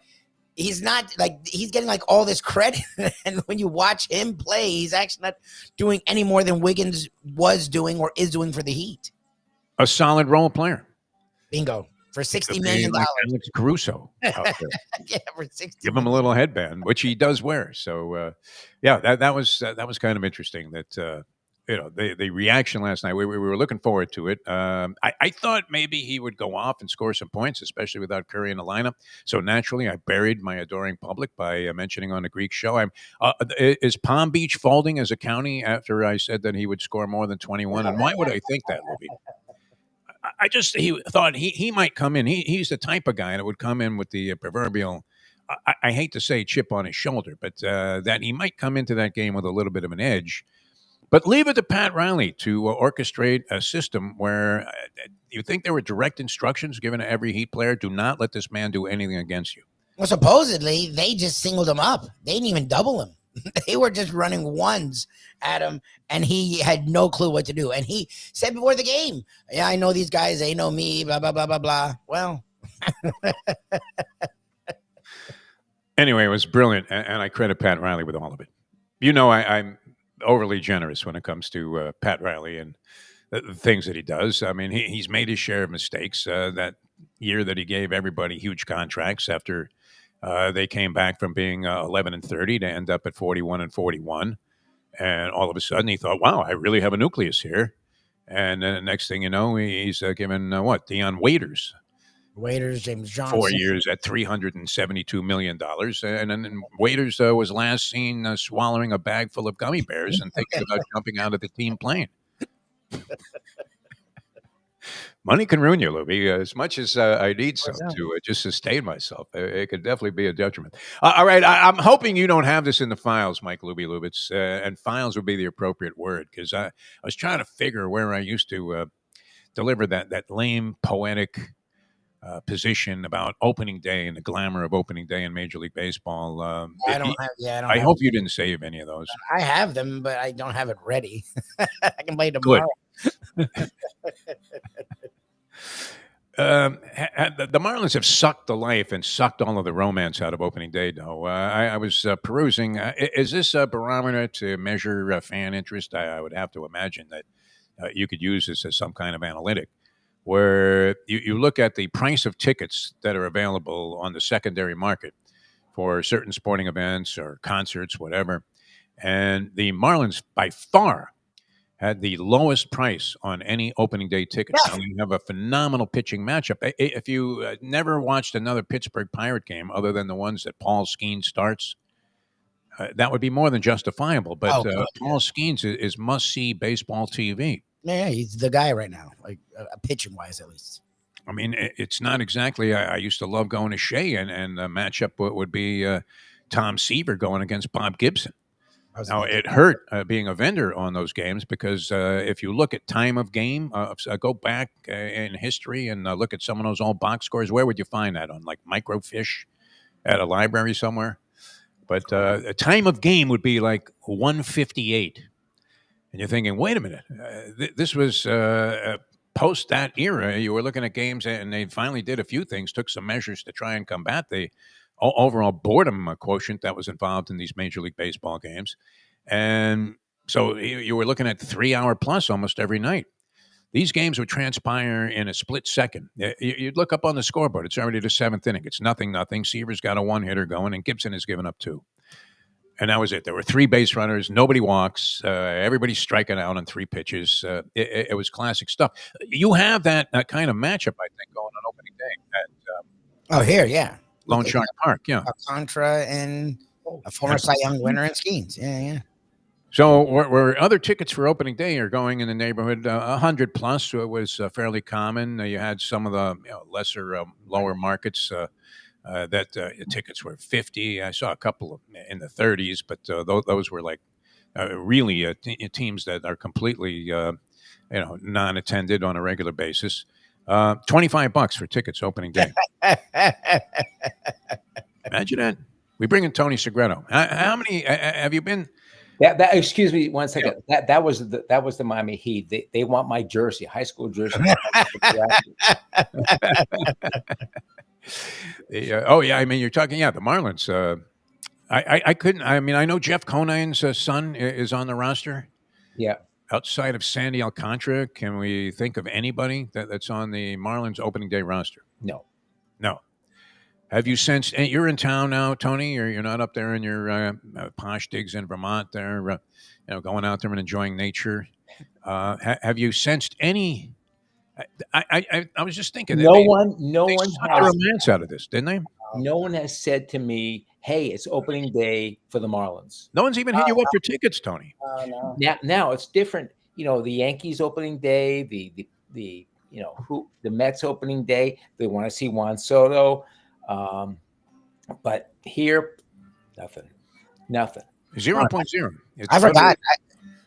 [SPEAKER 2] he's not like he's getting like all this credit. And when you watch him play, he's actually not doing any more than Wiggins was doing or is doing for the Heat.
[SPEAKER 1] A solid role player.
[SPEAKER 2] Bingo. For $60 million.
[SPEAKER 1] Like Alex Caruso out there.
[SPEAKER 2] Yeah, for $60
[SPEAKER 1] Give him a little headband, which he does wear. So, that was kind of interesting. That the reaction last night. We were looking forward to it. I thought maybe he would go off and score some points, especially without Curry in the lineup. So naturally, I buried my adoring public by mentioning on the Greek show. Is Palm Beach folding as a county after I said that he would score more than 21? And why would I think that, Lubie? He thought he might come in. He's the type of guy that would come in with the proverbial, I hate to say chip on his shoulder, but that he might come into that game with a little bit of an edge. But leave it to Pat Riley to orchestrate a system where you think there were direct instructions given to every Heat player, do not let this man do anything against you.
[SPEAKER 2] Well, supposedly, they just singled him up. They didn't even double him. They were just running ones at him, and he had no clue what to do. And he said before the game, yeah, I know these guys. They know me, blah, blah, blah, blah, blah. Well.
[SPEAKER 1] Anyway, it was brilliant, and I credit Pat Riley with all of it. You know, I'm overly generous when it comes to Pat Riley and the things that he does. I mean, he's made his share of mistakes. That year that he gave everybody huge contracts after they came back from being 11-30 to end up at 41-41. And all of a sudden he thought, wow, I really have a nucleus here. And then the next thing you know, he's given Deion Waiters,
[SPEAKER 2] James Johnson.
[SPEAKER 1] 4 years at $372 million. And then Waiters was last seen swallowing a bag full of gummy bears and thinking about jumping out of the team plane. Money can ruin you, Lubie. As much as I need some to just sustain myself, it could definitely be a detriment. All right, I'm hoping you don't have this in the files, Mike Lubitz, and files would be the appropriate word, because I was trying to figure where I used to deliver that lame, poetic position about opening day and the glamour of opening day in Major League Baseball. I hope you didn't save any of those.
[SPEAKER 2] I have them, but I don't have it ready. I can play tomorrow.
[SPEAKER 1] The Marlins have sucked the life and sucked all of the romance out of opening day, though. I was perusing. Is this a barometer to measure fan interest? I would have to imagine that you could use this as some kind of analytic, where you look at the price of tickets that are available on the secondary market for certain sporting events or concerts, whatever. And the Marlins, by far, had the lowest price on any opening day tickets. Yeah. You have a phenomenal pitching matchup. If you never watched another Pittsburgh Pirate game other than the ones that Paul Skeens starts, that would be more than justifiable. But Paul Skeens is must-see baseball TV.
[SPEAKER 2] Yeah, he's the guy right now, like pitching-wise at least.
[SPEAKER 1] I mean, it's not exactly. I used to love going to Shea, and the matchup would be Tom Seaver going against Bob Gibson. Now, it hurt being a vendor on those games because if you look at time of game, go back in history and look at some of those old box scores, where would you find that? On like microfiche at a library somewhere? But a time of game would be like 158. And you're thinking, wait a minute, this was post that era. You were looking at games and they finally did a few things, took some measures to try and combat the overall boredom quotient that was involved in these Major League Baseball games. And so you were looking at 3 hour plus almost every night. These games would transpire in a split second. You'd look up on the scoreboard. It's already the 7th inning. It's 0-0. Seaver's got a 1-hitter going, and Gibson has given up 2. And that was it. There were 3 base runners. Nobody walks. Everybody's striking out on 3 pitches. It was classic stuff. You have that kind of matchup, I think, going on opening day at
[SPEAKER 2] here, yeah.
[SPEAKER 1] Lone Shark Park. Yeah.
[SPEAKER 2] Contra and a former Cy Young winner in Skeens. Yeah.
[SPEAKER 1] So where other tickets for opening day are going in the neighborhood, 100 plus was fairly common. You had some of the lesser, lower markets that tickets were 50. I saw a couple in the 30s, but those were like really teams that are completely non-attended on a regular basis. $25 for tickets opening day. Imagine that. We bring in Tony Segreto. How many have you been?
[SPEAKER 4] That excuse me 1 second. Yeah. That was the Miami Heat. They want my jersey, high school jersey.
[SPEAKER 1] Oh yeah, I mean you're talking the Marlins. I couldn't. I mean I know Jeff Conine's son is on the roster.
[SPEAKER 4] Yeah.
[SPEAKER 1] Outside of Sandy Alcantara, can we think of anybody that's on the Marlins opening day roster?
[SPEAKER 4] No.
[SPEAKER 1] Have you sensed? You're in town now, Tony. You're not up there in your posh digs in Vermont. There, going out there and enjoying nature. Have you sensed any? I was just thinking.
[SPEAKER 4] No one
[SPEAKER 1] has romance out of this, didn't they?
[SPEAKER 4] No one has said to me, "Hey, it's opening day for the Marlins."
[SPEAKER 1] No one's even hit you up for tickets, Tony.
[SPEAKER 4] No. Now it's different. The Yankees opening day, the Mets opening day. They want to see Juan Soto. But here, nothing.
[SPEAKER 1] 0.0.
[SPEAKER 2] I forgot.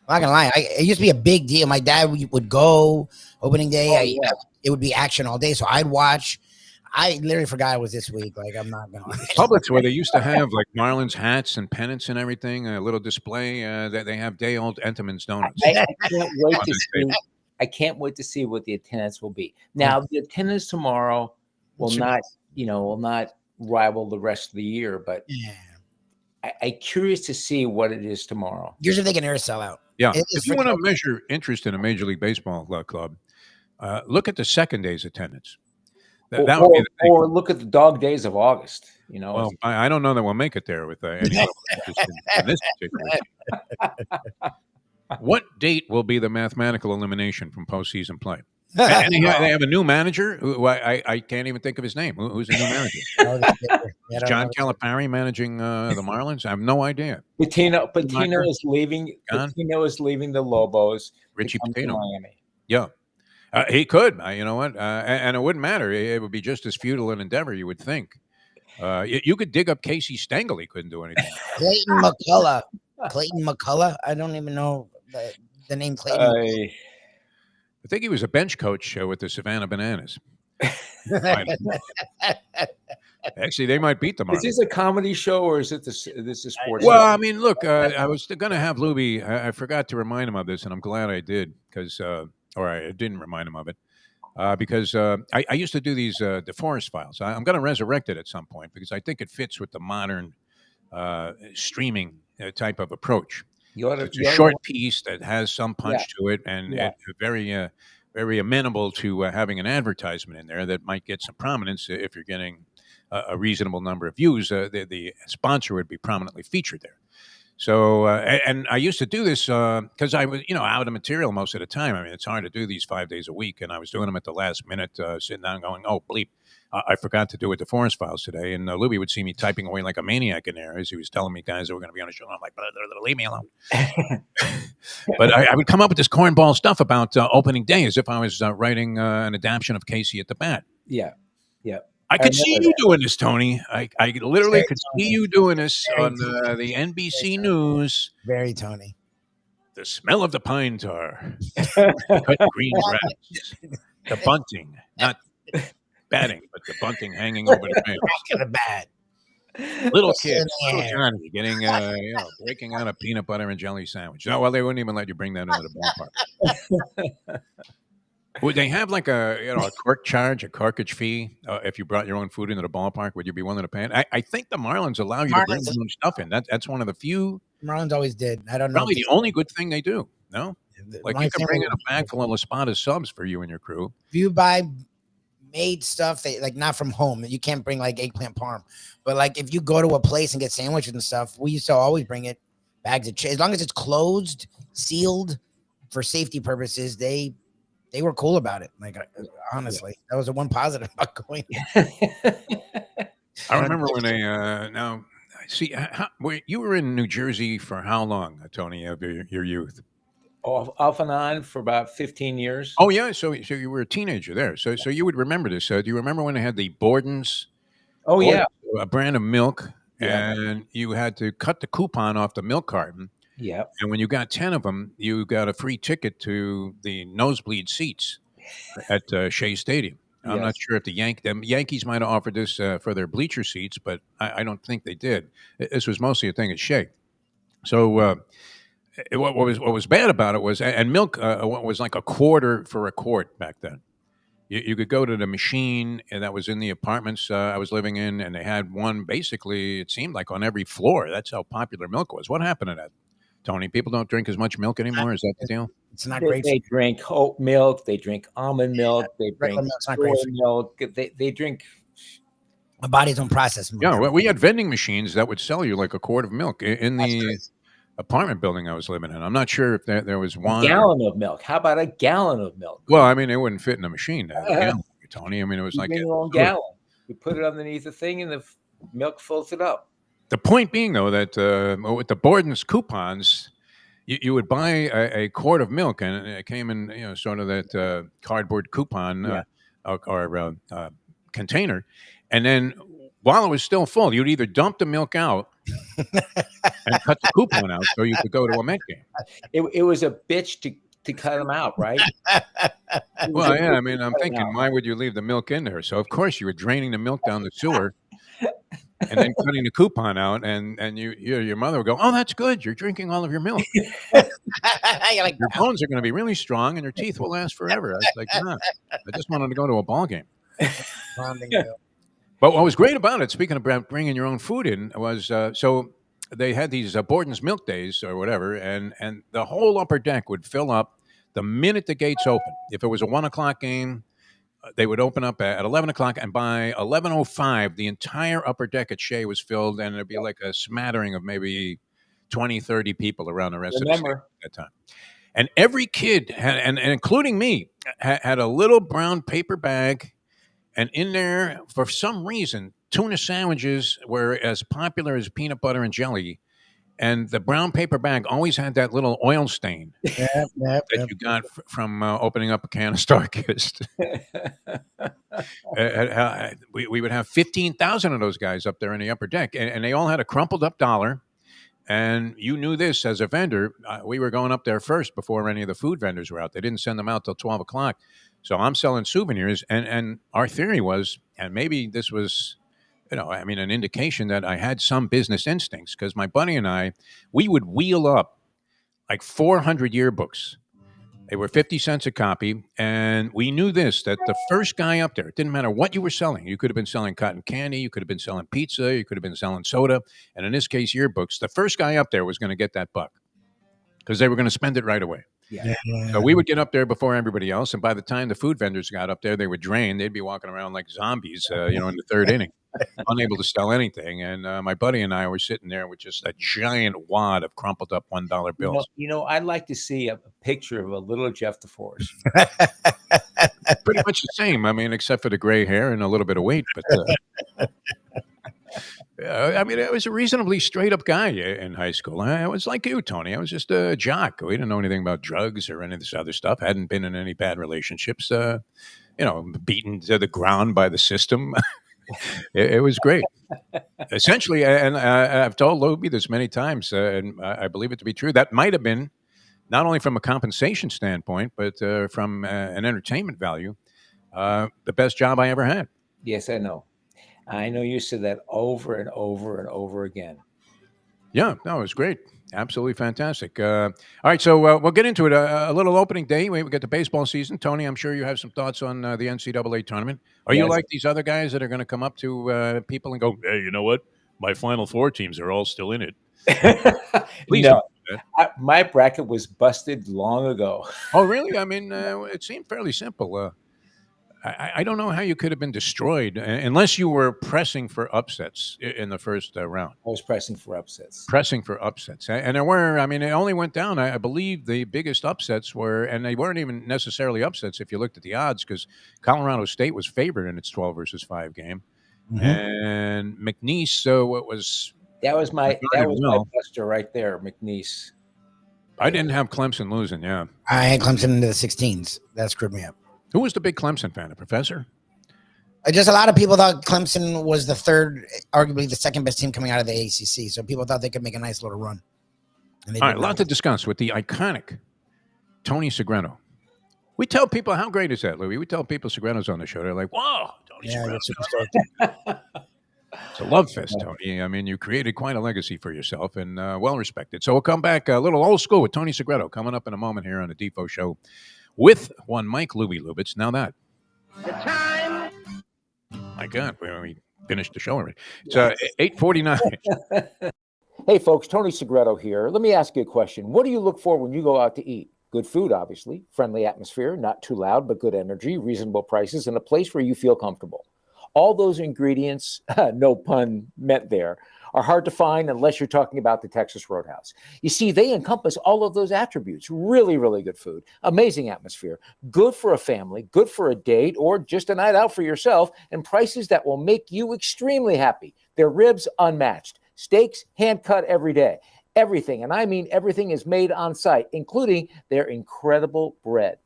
[SPEAKER 2] I'm not gonna lie. It used to be a big deal. My dad would go opening day. It would be action all day, so I'd watch. I literally forgot it was this week. Like I'm not gonna.
[SPEAKER 1] Publix where they used to have like Marlins hats and pennants and everything, a little display. That they have day old Entenmann's donuts.
[SPEAKER 4] I can't wait to see what the attendance will be. Now the attendance tomorrow will not rival the rest of the year, but I'm curious to see what it is tomorrow.
[SPEAKER 2] Usually they can air sell out.
[SPEAKER 1] Yeah. If you want to measure interest in a Major League Baseball club, look at the second day's attendance.
[SPEAKER 4] Or look at the dog days of August.
[SPEAKER 1] Well, I don't know that we'll make it there with any interest in this particular. What date will be the mathematical elimination from postseason play? And they have a new manager who I can't even think of his name. Who's the new manager? Is John Calipari managing the Marlins? I have no idea.
[SPEAKER 4] Patino is leaving. Patino is leaving the Lobos.
[SPEAKER 1] Richie Patino.
[SPEAKER 4] Miami.
[SPEAKER 1] Yeah. He could. You know what? And it wouldn't matter. It would be just as futile an endeavor, you would think. You could dig up Casey Stengel. He couldn't do anything.
[SPEAKER 2] Clayton McCullough. I don't even know the name Clayton.
[SPEAKER 1] I think he was a bench coach with the Savannah Bananas. Actually, they might beat the Marlins.
[SPEAKER 4] Is this a comedy show or is it this is sports?
[SPEAKER 1] Well, I mean, look, I was going to have Lubie. I forgot to remind him of this, and I'm glad I did or I didn't remind him of it because I used to do these DeForest files. I'm going to resurrect it at some point because I think it fits with the modern streaming type of approach. It's a short piece that has some punch to it, and it's very, very amenable to having an advertisement in there that might get some prominence if you're getting a reasonable number of views. The sponsor would be prominently featured there. So, and I used to do this because I was, out of material most of the time. I mean, it's hard to do these 5 days a week, and I was doing them at the last minute, sitting down going, oh, bleep. I forgot to do it the Forest Files today, and Lubie would see me typing away like a maniac in there as he was telling me guys that were going to be on the show. I'm like, leave me alone. But I would come up with this cornball stuff about opening day as if I was writing an adaptation of Casey at the Bat.
[SPEAKER 4] Yeah.
[SPEAKER 1] I could see you doing this, Tony. I literally could see you doing this on the NBC News.
[SPEAKER 2] Very Tony.
[SPEAKER 1] The smell of the pine tar, cut green grass, the bunting, not batting, but the bunting hanging over the fence.
[SPEAKER 2] Back of the bat.
[SPEAKER 1] Little kids, little Johnny getting, breaking out a peanut butter and jelly sandwich. No, well, they wouldn't even let you bring that into the ballpark. Would they have like a cork charge, a corkage fee if you brought your own food into the ballpark? Would you be willing to pay it? I think the Marlins allow you to bring
[SPEAKER 2] Marlins,
[SPEAKER 1] your own stuff in. That's one of the few,
[SPEAKER 2] Marlins always did. I don't know if
[SPEAKER 1] probably the only good thing they do. No, like
[SPEAKER 2] my
[SPEAKER 1] you can bring
[SPEAKER 2] family.
[SPEAKER 1] in a bag full of La Spada subs for you and your crew.
[SPEAKER 2] If you buy made stuff that like not from home, you can't bring like eggplant parm, but like if you go to a place and get sandwiches and stuff, we used to always bring it bags of as long as it's closed, sealed for safety purposes. They were cool about it. Like honestly, that was the one positive about going.
[SPEAKER 1] I remember when they now see you were in New Jersey for how long, Tony, of your youth?
[SPEAKER 4] Off and on for about 15 years.
[SPEAKER 1] Oh yeah, so you were a teenager there. So you would remember this. Do you remember when they had the Borden's?
[SPEAKER 4] Oh yeah,
[SPEAKER 1] a brand of milk,
[SPEAKER 4] Yeah.
[SPEAKER 1] and you had to cut the coupon off the milk carton.
[SPEAKER 4] yeah.
[SPEAKER 1] And when you got 10 of them, you got a free ticket to the nosebleed seats at Shea Stadium. I'm not
[SPEAKER 4] Yes.
[SPEAKER 1] sure if the Yankees might have offered this for their bleacher seats, but I don't think they did. This was mostly a thing at Shea. So what was bad about it was, and milk was like a quarter for a quart back then. You could go to the machine that was in the apartments I was living in, and they had one basically, it seemed like on every floor. That's how popular milk was. What happened to that, Tony? People don't drink as much milk anymore. Is that the deal?
[SPEAKER 2] It's not
[SPEAKER 4] They,
[SPEAKER 2] great.
[SPEAKER 4] they drink oat milk. They drink almond milk. They
[SPEAKER 2] Regular
[SPEAKER 4] drink
[SPEAKER 2] milk's not
[SPEAKER 4] soy
[SPEAKER 2] great for
[SPEAKER 4] milk. They drink.
[SPEAKER 2] My bodies don't process milk.
[SPEAKER 1] Yeah, well, we had vending machines that would sell you like a quart of milk in
[SPEAKER 2] That's
[SPEAKER 1] the
[SPEAKER 2] crazy.
[SPEAKER 1] apartment building I was living in. I'm not sure if there was
[SPEAKER 4] A
[SPEAKER 1] one.
[SPEAKER 4] gallon of milk. How about a gallon of milk?
[SPEAKER 1] Well, I mean, it wouldn't fit in a machine, Tony. I mean, it was
[SPEAKER 4] You
[SPEAKER 1] like
[SPEAKER 4] bring your own gallon. You put it underneath the thing, and the milk fills it up.
[SPEAKER 1] the point being, though, that with the Borden's coupons, you would buy a quart of milk, and it came in, sort of that cardboard coupon
[SPEAKER 4] Yeah.
[SPEAKER 1] or container, and then while it was still full, you'd either dump the milk out and cut the coupon out so you could go to a Met game.
[SPEAKER 4] It was a bitch to cut them out, right?
[SPEAKER 1] Well, yeah, I mean, I'm thinking, why would you leave the milk in there? So, of course, you were draining the milk down the sewer and then cutting the coupon out, and your mother would go, "Oh, that's good. You're drinking all of your milk.
[SPEAKER 2] You're like,
[SPEAKER 1] Your bones are going to be really strong, and your teeth will last forever." I was like, "Nah, I just wanted to go to a ball game."
[SPEAKER 2] pounding milk.
[SPEAKER 1] But what was great about it, speaking about bringing your own food in, was so they had these Borden's Milk Days or whatever, and the whole upper deck would fill up the minute the gates opened. If it was a 1 o'clock game, they would open up at 11 o'clock, and by 11:05, the entire upper deck at Shea was filled, and it'd be like a smattering of maybe 20, 30 people around the rest of the stadium
[SPEAKER 4] Remember,
[SPEAKER 1] at that time. And every kid, had, and including me, had a little brown paper bag. And in there, for some reason, tuna sandwiches were as popular as peanut butter and jelly. And the brown paper bag always had that little oil stain
[SPEAKER 2] Yep.
[SPEAKER 1] that you got from opening up a can of Starkist. We would have 15,000 of those guys up there in the upper deck. And they all had a crumpled up dollar. And you knew this as a vendor. We were going up there first before any of the food vendors were out. They didn't send them out till 12 o'clock. So I'm selling souvenirs. And our theory was, and maybe this was, an indication that I had some business instincts, because my buddy and I, we would wheel up like 400 yearbooks. They were 50 cents a copy. And we knew this, that the first guy up there, it didn't matter what you were selling. You could have been selling cotton candy. You could have been selling pizza. You could have been selling soda. And in this case, yearbooks. The first guy up there was going to get that buck because they were going to spend it right away.
[SPEAKER 4] yeah.
[SPEAKER 1] So we would get up there before everybody else. And by the time the food vendors got up there, they would drain. They'd be walking around like zombies, in the third inning, unable to sell anything. And my buddy and I were sitting there with just a giant wad of crumpled up $1 bills.
[SPEAKER 4] I'd like to see a picture of a little Jeff DeForest.
[SPEAKER 1] Pretty much the same. I mean, except for the gray hair and a little bit of weight. But I was a reasonably straight up guy in high school. I was like you, Tony. I was just a jock. We didn't know anything about drugs or any of this other stuff. Hadn't been in any bad relationships. Beaten to the ground by the system. It was great. Essentially, and I've told Lubie this many times, and I believe it to be true. That might have been not only from a compensation standpoint, but from an entertainment value, the best job I ever had.
[SPEAKER 4] Yes, I know. I know you said that over and over and over again.
[SPEAKER 1] Yeah, no, it was great. Absolutely fantastic. All right, so we'll get into it. A little opening day. We get the baseball season. Tony, I'm sure you have some thoughts on the NCAA tournament. Are you
[SPEAKER 4] Yes.
[SPEAKER 1] like these other guys that are going to come up to people and go, "Hey, you know what? My Final Four teams are all still in it." Please
[SPEAKER 4] No,
[SPEAKER 1] don't do that.
[SPEAKER 4] my bracket was busted long ago.
[SPEAKER 1] Oh, really? I mean, it seemed fairly simple. I don't know how you could have been destroyed unless you were pressing for upsets in the first round.
[SPEAKER 4] I was pressing for upsets.
[SPEAKER 1] Pressing for upsets. And there were, I mean, it only went down. I believe the biggest upsets were, and they weren't even necessarily upsets if you looked at the odds, because Colorado State was favored in its 12 versus 5 game.
[SPEAKER 2] Mhm.
[SPEAKER 1] And McNeese, so what was.
[SPEAKER 4] That was my
[SPEAKER 1] regarded well.
[SPEAKER 4] buster right there, McNeese.
[SPEAKER 1] I didn't have Clemson losing, yeah.
[SPEAKER 2] I had Clemson into the 16s. That screwed me up.
[SPEAKER 1] Who was the big Clemson fan? The professor?
[SPEAKER 2] Just a lot of people thought Clemson was the third, arguably the second best team coming out of the ACC. So people thought they could make a nice little run. And they
[SPEAKER 1] All
[SPEAKER 2] did
[SPEAKER 1] right, a lot
[SPEAKER 2] not.
[SPEAKER 1] to discuss with the iconic Tony Segreto. We tell people, how great is that, Louis? We tell people Segreto's on the show. They're like, whoa, Tony
[SPEAKER 2] Yeah, I
[SPEAKER 1] Segreto.
[SPEAKER 2] get super stoked.
[SPEAKER 1] It's a love fest, Tony. I mean, you created quite a legacy for yourself and well respected. So we'll come back a little old school with Tony Segreto coming up in a moment here on the Defo Show with one Mike Lubie Lubitz. Now that.
[SPEAKER 5] The time.
[SPEAKER 1] My God, we finished the show already. It's 8:49.
[SPEAKER 4] Hey, folks, Tony Segreto here. Let me ask you a question. What do you look for when you go out to eat? Good food, obviously, friendly atmosphere, not too loud, but good energy, reasonable prices, and a place where you feel comfortable. All those ingredients, no pun meant there, are hard to find unless you're talking about the Texas Roadhouse. You see, they encompass all of those attributes. Really, really good food, amazing atmosphere, good for a family, good for a date, or just a night out for yourself, and prices that will make you extremely happy. Their ribs, unmatched. Steaks, hand-cut every day. Everything, and I mean everything, is made on site, including their incredible bread.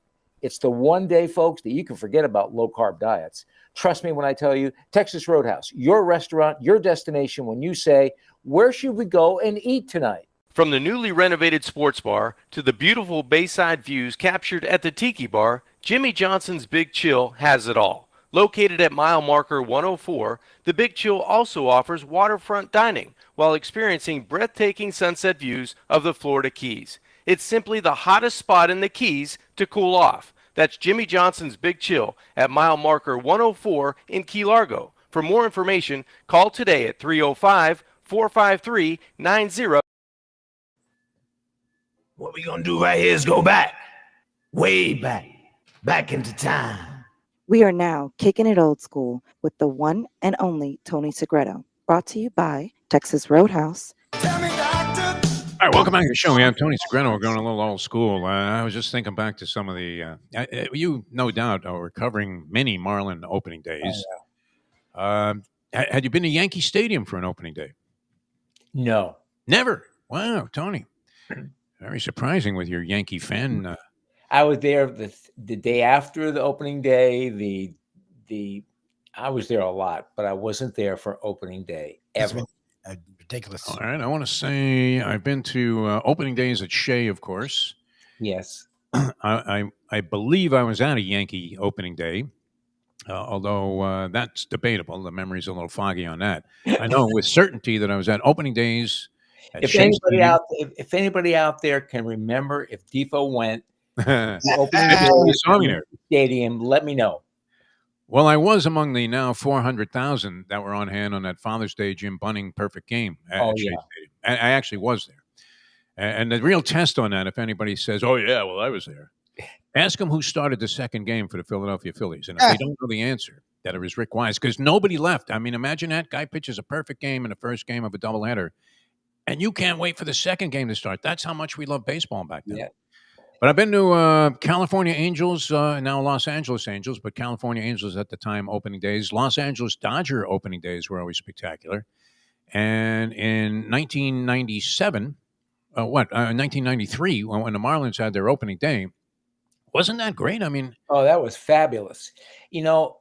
[SPEAKER 4] It's the one day, folks, that you can forget about low-carb diets. Trust me when I tell you, Texas Roadhouse, your restaurant, your destination when you say, where should we go and eat tonight?
[SPEAKER 6] From the newly renovated sports bar to the beautiful bayside views captured at the Tiki Bar, Jimmy Johnson's Big Chill has it all. Located at mile marker 104, the Big Chill also offers waterfront dining while experiencing breathtaking sunset views of the Florida Keys. It's simply the hottest spot in the Keys to cool off. That's Jimmy Johnson's Big Chill at mile marker 104 in Key Largo. For more information, call today at 305-453-90.
[SPEAKER 5] What we gonna do right here is go back, way back into time.
[SPEAKER 3] We are now kicking it old school with the one and only Tony Segreto. Brought to you by Texas Roadhouse.
[SPEAKER 1] All right, welcome back to the show. We have Tony Segreto. We're going a little old school. I was just thinking back to some of the, you no doubt are covering many Marlin opening days.
[SPEAKER 4] Oh, yeah.
[SPEAKER 1] Had you been to Yankee Stadium for an opening day?
[SPEAKER 4] No.
[SPEAKER 1] Never. Wow, Tony. Very surprising with your Yankee fan.
[SPEAKER 4] I was there the day after the opening day. I was there a lot, but I wasn't there for opening day ever.
[SPEAKER 2] Ridiculous.
[SPEAKER 1] All right, I want to say I've been to opening days at Shea, of course.
[SPEAKER 4] Yes.
[SPEAKER 1] I believe I was at a Yankee opening day, although that's debatable. The memory's a little foggy on that. I know with certainty that I was at opening days at
[SPEAKER 4] If
[SPEAKER 1] Shea Stadium.
[SPEAKER 4] anybody out there can remember if Defo went
[SPEAKER 1] You
[SPEAKER 4] to opening
[SPEAKER 1] saw me there.
[SPEAKER 4] stadium, let me know.
[SPEAKER 1] Well, I was among the now 400,000 that were on hand on that Father's Day Jim Bunning perfect game at Shea Stadium. I actually was there. And the real test on that, if anybody says, oh, yeah, well, I was there, ask them who started the second game for the Philadelphia Phillies. And if they don't know the answer, that it was Rick Wise, because nobody left. I mean, imagine that guy pitches a perfect game in the first game of a doubleheader, and you can't wait for the second game to start. That's how much we love baseball back then.
[SPEAKER 4] Yeah.
[SPEAKER 1] But I've been to California Angels, now Los Angeles Angels, but California Angels at the time opening days. Los Angeles Dodger opening days were always spectacular. And in 1997, 1993, when the Marlins had their opening day, wasn't that great? I mean,
[SPEAKER 4] oh, that was fabulous. You know,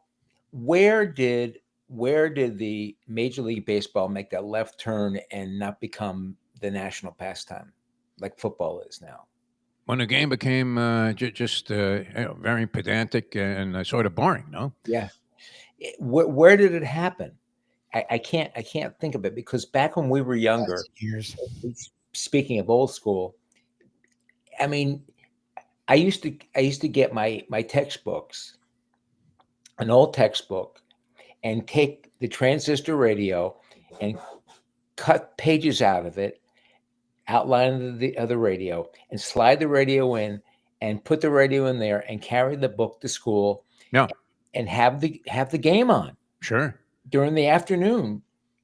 [SPEAKER 4] where did the Major League Baseball make that left turn and not become the national pastime like football is now?
[SPEAKER 1] When the game became just very pedantic and sort of boring, no?
[SPEAKER 4] Yeah. Where did it happen? I can't think of it, because back when we were younger, speaking of old school, I mean, I used to get my textbooks, an old textbook, and take the transistor radio and cut pages out of it, outline the other radio, and slide the radio in, and put the radio in there, and carry the book to school.
[SPEAKER 1] Yeah.
[SPEAKER 4] And have the game on.
[SPEAKER 1] Sure.
[SPEAKER 4] During the afternoon,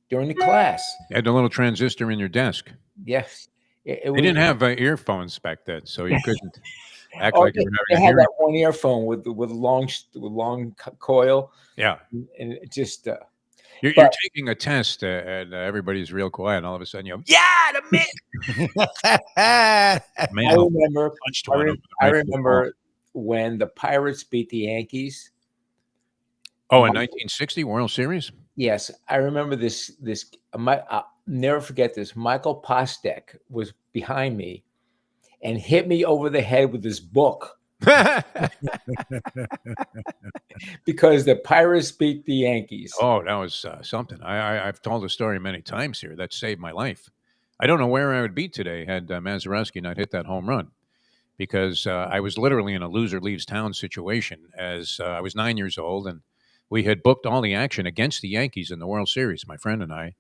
[SPEAKER 4] during the class.
[SPEAKER 1] You had a little transistor in your desk.
[SPEAKER 4] Yes.
[SPEAKER 1] They didn't have earphones back then, so you couldn't act
[SPEAKER 4] Oh,
[SPEAKER 1] like you were
[SPEAKER 4] they
[SPEAKER 1] having a
[SPEAKER 4] had
[SPEAKER 1] hearing.
[SPEAKER 4] that one earphone with long coil.
[SPEAKER 1] Yeah.
[SPEAKER 4] And it just
[SPEAKER 1] You're taking a test, and everybody's real quiet, and all of a sudden you go,
[SPEAKER 4] the
[SPEAKER 1] man,
[SPEAKER 4] I remember when the Pirates beat the Yankees.
[SPEAKER 1] Oh, in 1960 World Series?
[SPEAKER 4] Yes, I remember this. I'll never forget this. Michael Postek was behind me and hit me over the head with his book because the Pirates beat the Yankees.
[SPEAKER 1] Oh, that was something. I've told the story many times here. That saved my life. I don't know where I would be today had Mazeroski not hit that home run, because I was literally in a loser leaves town situation as I was 9 years old, and we had booked all the action against the Yankees in the World Series, my friend and I,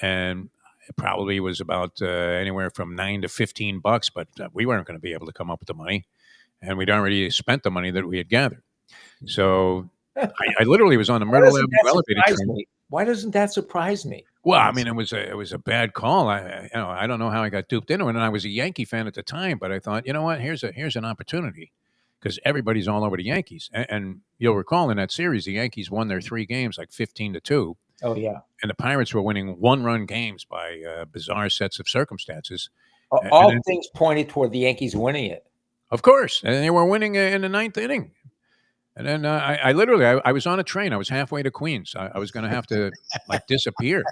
[SPEAKER 1] and it probably was about anywhere from $9 to $15, but we weren't going to be able to come up with the money, and we'd already spent the money that we had gathered. So I literally was on the Myrtle Avenue elevator train.
[SPEAKER 4] Why doesn't that surprise me?
[SPEAKER 1] Well, I mean, it was a bad call. I don't know how I got duped into it, and I was a Yankee fan at the time, but I thought, you know what, here's an opportunity, because everybody's all over the Yankees. And you'll recall in that series, the Yankees won their 3 games like 15-2.
[SPEAKER 4] Oh, yeah.
[SPEAKER 1] And the Pirates were winning 1-run games by bizarre sets of circumstances.
[SPEAKER 4] All things pointed toward the Yankees winning it.
[SPEAKER 1] Of course. And they were winning in the 9th inning. And then I literally was on a train. I was halfway to Queens. I was going to have to disappear.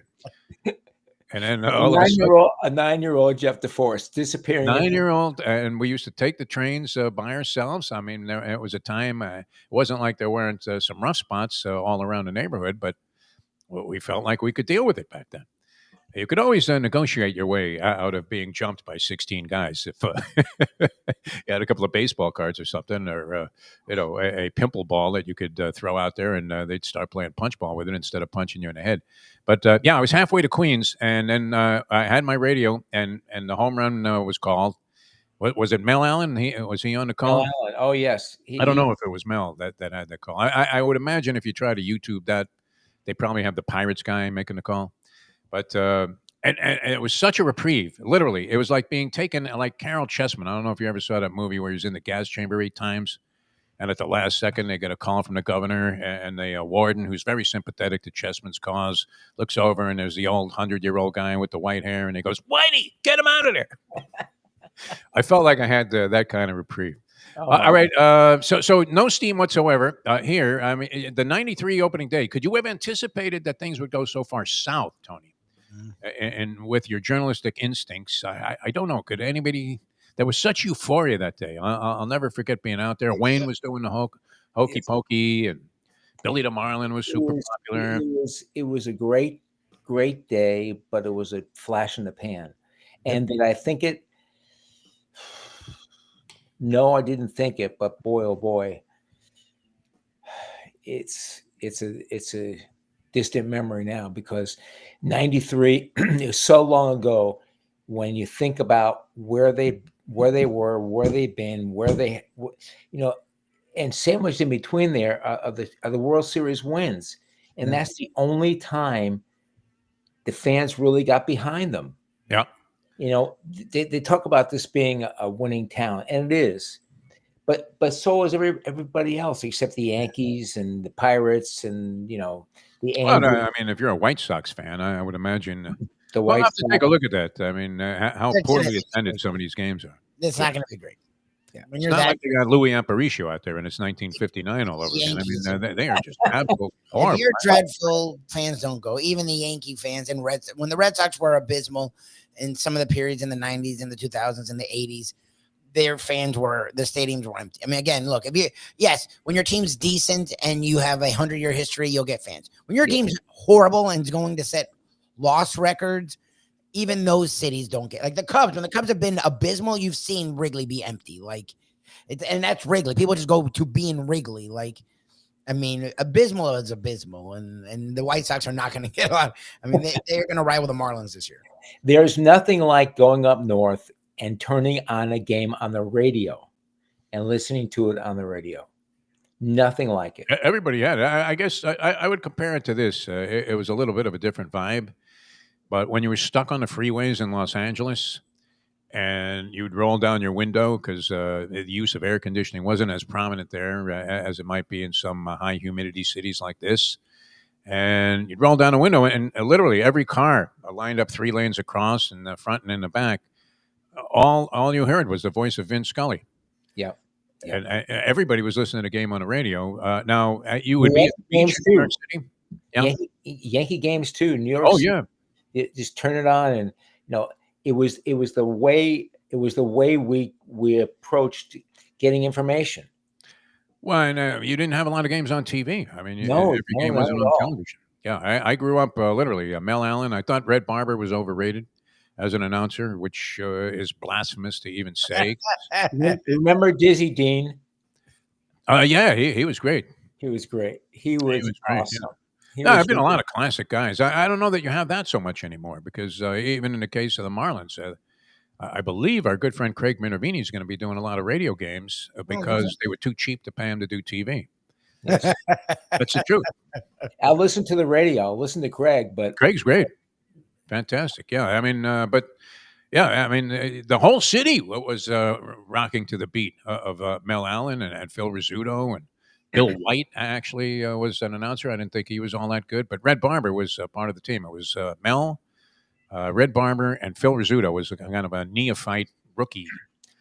[SPEAKER 1] And then a
[SPEAKER 4] 9-year-old Jeff DeForest disappearing.
[SPEAKER 1] 9-year-old, and we used to take the trains by ourselves. I mean, it was a time. It wasn't like there weren't some rough spots all around the neighborhood, but we felt like we could deal with it back then. You could always negotiate your way out of being jumped by 16 guys if you had a couple of baseball cards or something, or a pimple ball that you could throw out there, and they'd start playing punch ball with it instead of punching you in the head. But I was halfway to Queens, and then I had my radio, and the home run was called. Was it Mel Allen? Was he on the call?
[SPEAKER 4] Mel Allen. Oh, yes.
[SPEAKER 1] I don't know if it was Mel that had the call. I would imagine if you try to YouTube that, they probably have the Pirates guy making the call. But and it was such a reprieve. Literally, it was like being taken, like Carol Chessman. I don't know if you ever saw that movie where he was in the gas chamber 8 times, and at the last second they get a call from the governor, and the warden, who's very sympathetic to Chessman's cause, looks over, and there's the old 100-year-old guy with the white hair, and he goes, "Whitey, get him out of there." I felt like I had that kind of reprieve. All right. So no steam whatsoever here. I mean, the 93 opening day, could you have anticipated that things would go so far south, Tony? And with your journalistic instincts, I don't know. Could anybody? There was such euphoria that day. I'll never forget being out there. Wayne was doing the hokey pokey, and Billy the Marlin was super popular.
[SPEAKER 4] It was a great day, but it was a flash in the pan. And did I think it? No, I didn't think it. But boy, oh boy, it's a distant memory now, because 93 is so long ago. When you think about where they were, where they've been, and sandwiched in between there are the World Series wins, and that's the only time the fans really got behind them.
[SPEAKER 1] Yeah,
[SPEAKER 4] they talk about this being a winning town, and it is. But so is everybody else except the Yankees and the Pirates and the Angels.
[SPEAKER 1] Well, I mean, if you're a White Sox fan, I would imagine
[SPEAKER 4] the White
[SPEAKER 1] I'll have to
[SPEAKER 4] Sox.
[SPEAKER 1] take a look at that. I mean, how poorly attended some of these games are.
[SPEAKER 2] It's not going to be great.
[SPEAKER 1] Yeah, when you're like they got Louis Aparicio out there, and it's 1959 all over again. I mean, they are just absolutely horrible.
[SPEAKER 2] If you're dreadful, fans don't go. Even the Yankee fans and when the Red Sox were abysmal in some of the periods in the 90s and the 2000s and the 80s, the stadiums were empty. I mean, again, look, when your team's decent and you have 100-year history, you'll get fans. When your team's horrible and is going to set loss records, even those cities don't get, like the Cubs. When the Cubs have been abysmal, you've seen Wrigley be empty. Like, and that's Wrigley. People just go to being Wrigley. Like, I mean, abysmal is abysmal, and the White Sox are not going to get a lot. I mean, they're going to ride with the Marlins this year.
[SPEAKER 4] There's nothing like going up north and turning on a game on the radio and listening to it on the radio. Nothing like it.
[SPEAKER 1] Everybody had it. I guess I would compare it to this. It was a little bit of a different vibe, but when you were stuck on the freeways in Los Angeles and you'd roll down your window because the use of air conditioning wasn't as prominent there as it might be in some high humidity cities like this. And you'd roll down a window, and literally every car lined up 3 lanes across in the front and in the back. All you heard was the voice of Vince Scully.
[SPEAKER 4] Yeah.
[SPEAKER 1] And everybody was listening to the game on the radio. Now, you would be at the beach in New York City.
[SPEAKER 4] Yeah. Yankee games too. New York City.
[SPEAKER 1] Yeah.
[SPEAKER 4] Just turn it on, and it was the way we approached getting information.
[SPEAKER 1] Well, and you didn't have a lot of games on TV. I mean, every game wasn't on television. Yeah, I grew up literally Mel Allen. I thought Red Barber was overrated as an announcer, which is blasphemous to even say.
[SPEAKER 4] Remember Dizzy Dean?
[SPEAKER 1] Yeah, he was great.
[SPEAKER 4] He was great. He was
[SPEAKER 1] great,
[SPEAKER 4] awesome.
[SPEAKER 1] Yeah. I've been a lot of classic guys. I don't know that you have that so much anymore because even in the case of the Marlins, I believe our good friend Craig Minervini is going to be doing a lot of radio games because they were too cheap to pay him to do TV. That's the truth.
[SPEAKER 4] I'll listen to the radio. I'll listen to Craig, but
[SPEAKER 1] Craig's great. Fantastic. Yeah. I mean, the whole city was rocking to the beat of Mel Allen and Phil Rizzuto, and Bill White actually was an announcer. I didn't think he was all that good, but Red Barber was part of the team. It was Mel, Red Barber, and Phil Rizzuto was kind of a neophyte rookie.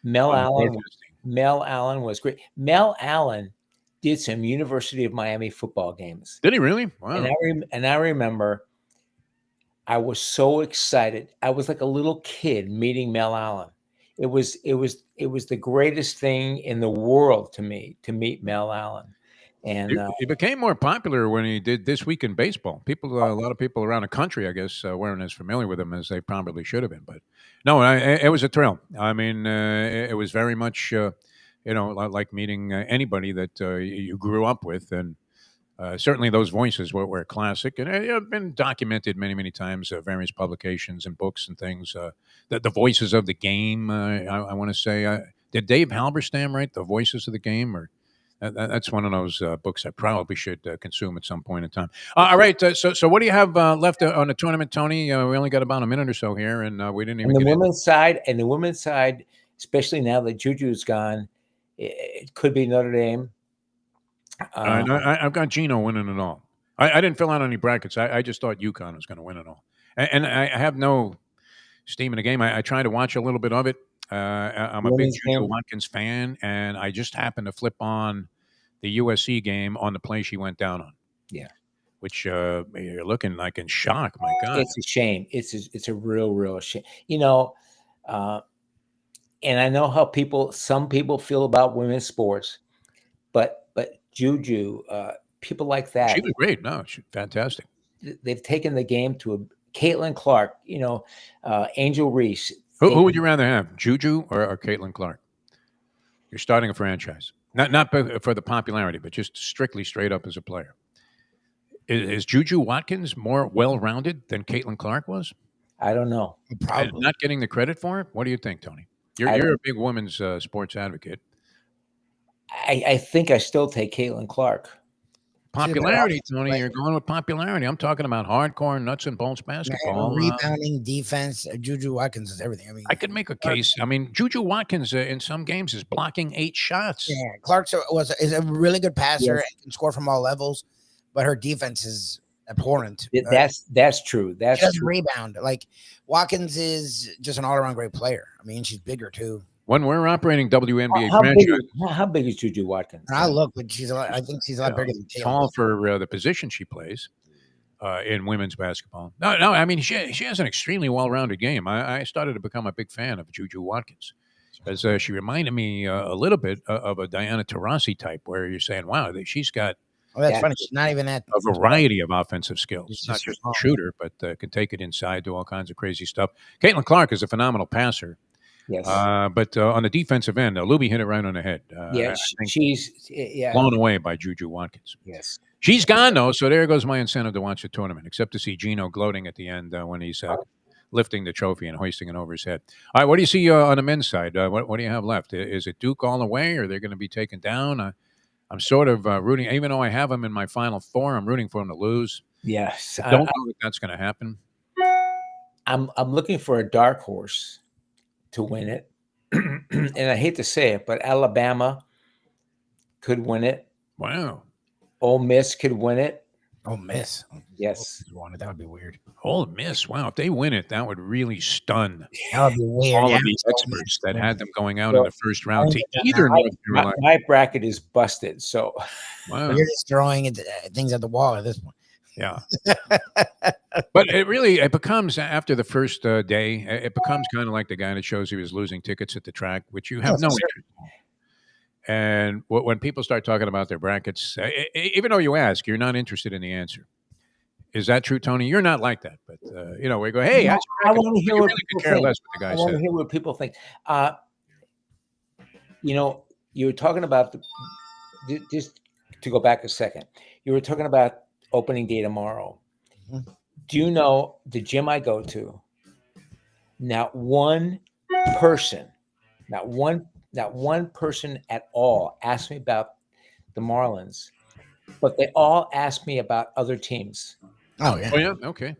[SPEAKER 4] Mel Allen was great. Mel Allen did some University of Miami football games.
[SPEAKER 1] Did he really? Wow.
[SPEAKER 4] And I remember I was so excited. I was like a little kid meeting Mel Allen. It was the greatest thing in the world to me to meet Mel Allen. And
[SPEAKER 1] he became more popular when he did This Week in Baseball. A lot of people around the country, I guess, weren't as familiar with him as they probably should have been. But no, it was a thrill. I mean, it was very much, like meeting anybody that you grew up with, and certainly those voices were classic, and have been documented many, many times, various publications and books and things. The voices of the game. I want to say, did Dave Halberstam write the voices of the game, or? That's one of those books I probably should consume at some point in time. All right. So what do you have left on the tournament, Tony? We only got about a minute or so here, and we didn't even.
[SPEAKER 4] On the women's side, especially now that Juju's gone, it could be Notre Dame.
[SPEAKER 1] I've got Gino winning it all. I didn't fill out any brackets. I just thought UConn was going to win it all, and I have no steam in the game. I tried to watch a little bit of it. I'm a big Juju Watkins fan, and I just happened to flip on the USC game on the play she went down on.
[SPEAKER 4] Yeah,
[SPEAKER 1] which you're looking like in shock. My God,
[SPEAKER 4] it's a shame. It's a real shame. And I know how some people feel about women's sports, but Juju, people like that.
[SPEAKER 1] She was great. No, she's fantastic.
[SPEAKER 4] They've taken the game to a Caitlin Clark. Angel Reese.
[SPEAKER 1] Who would you rather have, Juju or Caitlin Clark? You're starting a franchise, not for the popularity, but just strictly straight up as a player. Is Juju Watkins more well-rounded than Caitlin Clark was?
[SPEAKER 4] I don't know.
[SPEAKER 1] Probably. And not getting the credit for it? What do you think, Tony? You're a big women's sports advocate.
[SPEAKER 4] I think I still take Caitlin Clark.
[SPEAKER 1] Popularity, Tony. You're going with popularity. I'm talking about hardcore nuts and bolts basketball.
[SPEAKER 2] Rebounding, defense. Juju Watkins is everything. I mean,
[SPEAKER 1] I could make a case. I mean, Juju Watkins in some games is blocking 8 shots.
[SPEAKER 2] Yeah, Clark is a really good passer and can score from all levels, but her defense is abhorrent.
[SPEAKER 4] That's true. She
[SPEAKER 2] doesn't rebound. Like Watkins is just an all-around great player. I mean, she's bigger too.
[SPEAKER 1] When we're operating WNBA franchise,
[SPEAKER 4] how big is Juju Watkins?
[SPEAKER 2] I look, but I think she's a lot bigger than Taylor.
[SPEAKER 1] Tall for the position she plays in women's basketball. No. I mean, she has an extremely well-rounded game. I started to become a big fan of Juju Watkins. Because she reminded me a little bit of a Diana Taurasi type, where you're saying, wow, she's got
[SPEAKER 2] Oh, that's funny. She's not even that.
[SPEAKER 1] a variety of offensive skills.
[SPEAKER 2] It's
[SPEAKER 1] Not
[SPEAKER 2] just
[SPEAKER 1] just a
[SPEAKER 2] wrong.
[SPEAKER 1] shooter, but can take it inside, do all kinds of crazy stuff. Caitlin Clark is a phenomenal passer.
[SPEAKER 4] Yes.
[SPEAKER 1] But on the defensive end, Lubie hit it right on the head.
[SPEAKER 4] Yeah,
[SPEAKER 1] I think
[SPEAKER 4] she's
[SPEAKER 1] blown away by Juju Watkins.
[SPEAKER 4] Yes.
[SPEAKER 1] She's gone, though, so there goes my incentive to watch the tournament, except to see Gino gloating at the end when he's lifting the trophy and hoisting it over his head. All right, what do you see on the men's side? What do you have left? Is it Duke all the way, or are they going to be taken down? I'm sort of rooting, even though I have them in my Final Four, I'm rooting for them to lose.
[SPEAKER 4] Yes.
[SPEAKER 1] I don't know if that's going to happen.
[SPEAKER 4] I'm looking for a dark horse to win it. And I hate to say it, but Alabama could win it.
[SPEAKER 1] Wow.
[SPEAKER 4] Ole Miss could win it.
[SPEAKER 2] Ole Miss.
[SPEAKER 4] Yes.
[SPEAKER 2] That would be weird.
[SPEAKER 1] Ole Miss. Wow. If they win it, that would really stun
[SPEAKER 2] That would be weird.
[SPEAKER 1] all
[SPEAKER 2] Yeah.
[SPEAKER 1] of the experts that had them going out in the first round to
[SPEAKER 2] Yeah.
[SPEAKER 1] either North Carolina.
[SPEAKER 4] My bracket is busted. So
[SPEAKER 1] Wow.
[SPEAKER 2] You're just throwing things at the wall at this point.
[SPEAKER 1] Yeah. But it becomes, after the first day, it becomes kind of like the guy that shows he was losing tickets at the track, which you have no interest in. And when people start talking about their brackets, even though you ask, you're not interested in the answer. Is that true, Tony? You're not like that. But, we go, hey,
[SPEAKER 4] I want to hear what
[SPEAKER 1] really
[SPEAKER 4] people
[SPEAKER 1] could care
[SPEAKER 4] think.
[SPEAKER 1] less what the guy
[SPEAKER 4] I want to
[SPEAKER 1] said.
[SPEAKER 4] hear what people think. You were talking about just to go back a second. You were talking about opening day tomorrow.
[SPEAKER 2] Mhm.
[SPEAKER 4] Do you know the gym I go to? Not one person at all asked me about the Marlins, but they all asked me about other teams.
[SPEAKER 2] Oh, yeah.
[SPEAKER 1] Oh, yeah? Okay.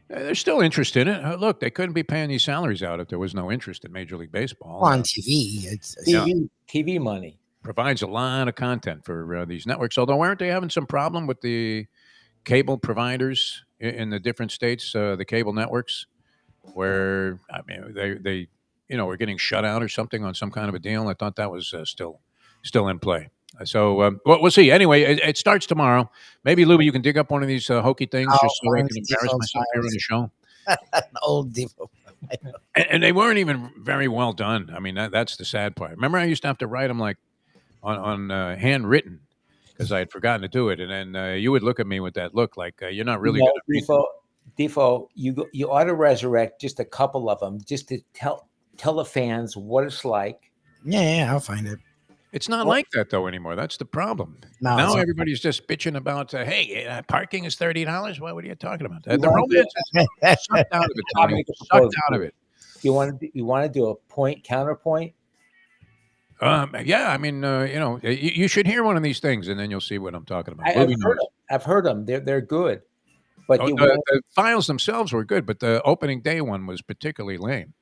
[SPEAKER 1] There's still interest in it. Look, they couldn't be paying these salaries out if there was no interest in Major League Baseball.
[SPEAKER 2] On TV. It's
[SPEAKER 4] TV money.
[SPEAKER 1] Provides a lot of content for these networks. Although, aren't they having some problem with the cable providers in the different states, the cable networks, where, I mean, they were getting shut out or something on some kind of a deal? I thought that was still in play. So we'll see. Anyway, it starts tomorrow. Maybe, Lubie, you can dig up one of these hokey things just so I can embarrass myself here on the show.
[SPEAKER 2] An old Defo.
[SPEAKER 1] And they weren't even very well done. I mean, that's the sad part. Remember, I used to have to write them like on handwritten because I had forgotten to do it. And then you would look at me with that look like you're not really going to.
[SPEAKER 4] Defo, you ought to resurrect just a couple of them just to tell the fans what it's like.
[SPEAKER 2] Yeah, I'll find it.
[SPEAKER 1] It's not like that, though, anymore. That's the problem.
[SPEAKER 2] No,
[SPEAKER 1] now
[SPEAKER 2] it's-
[SPEAKER 1] everybody's just bitching about, hey, parking is $30. What are you talking about? The romance is sucked out of it, Tony. Sucked out of it.
[SPEAKER 4] You want to do a point counterpoint?
[SPEAKER 1] Yeah, I mean, you should hear one of these things, and then you'll see what I'm talking about.
[SPEAKER 4] I've heard them. They're good. But
[SPEAKER 1] the files themselves were good, but the opening day one was particularly lame.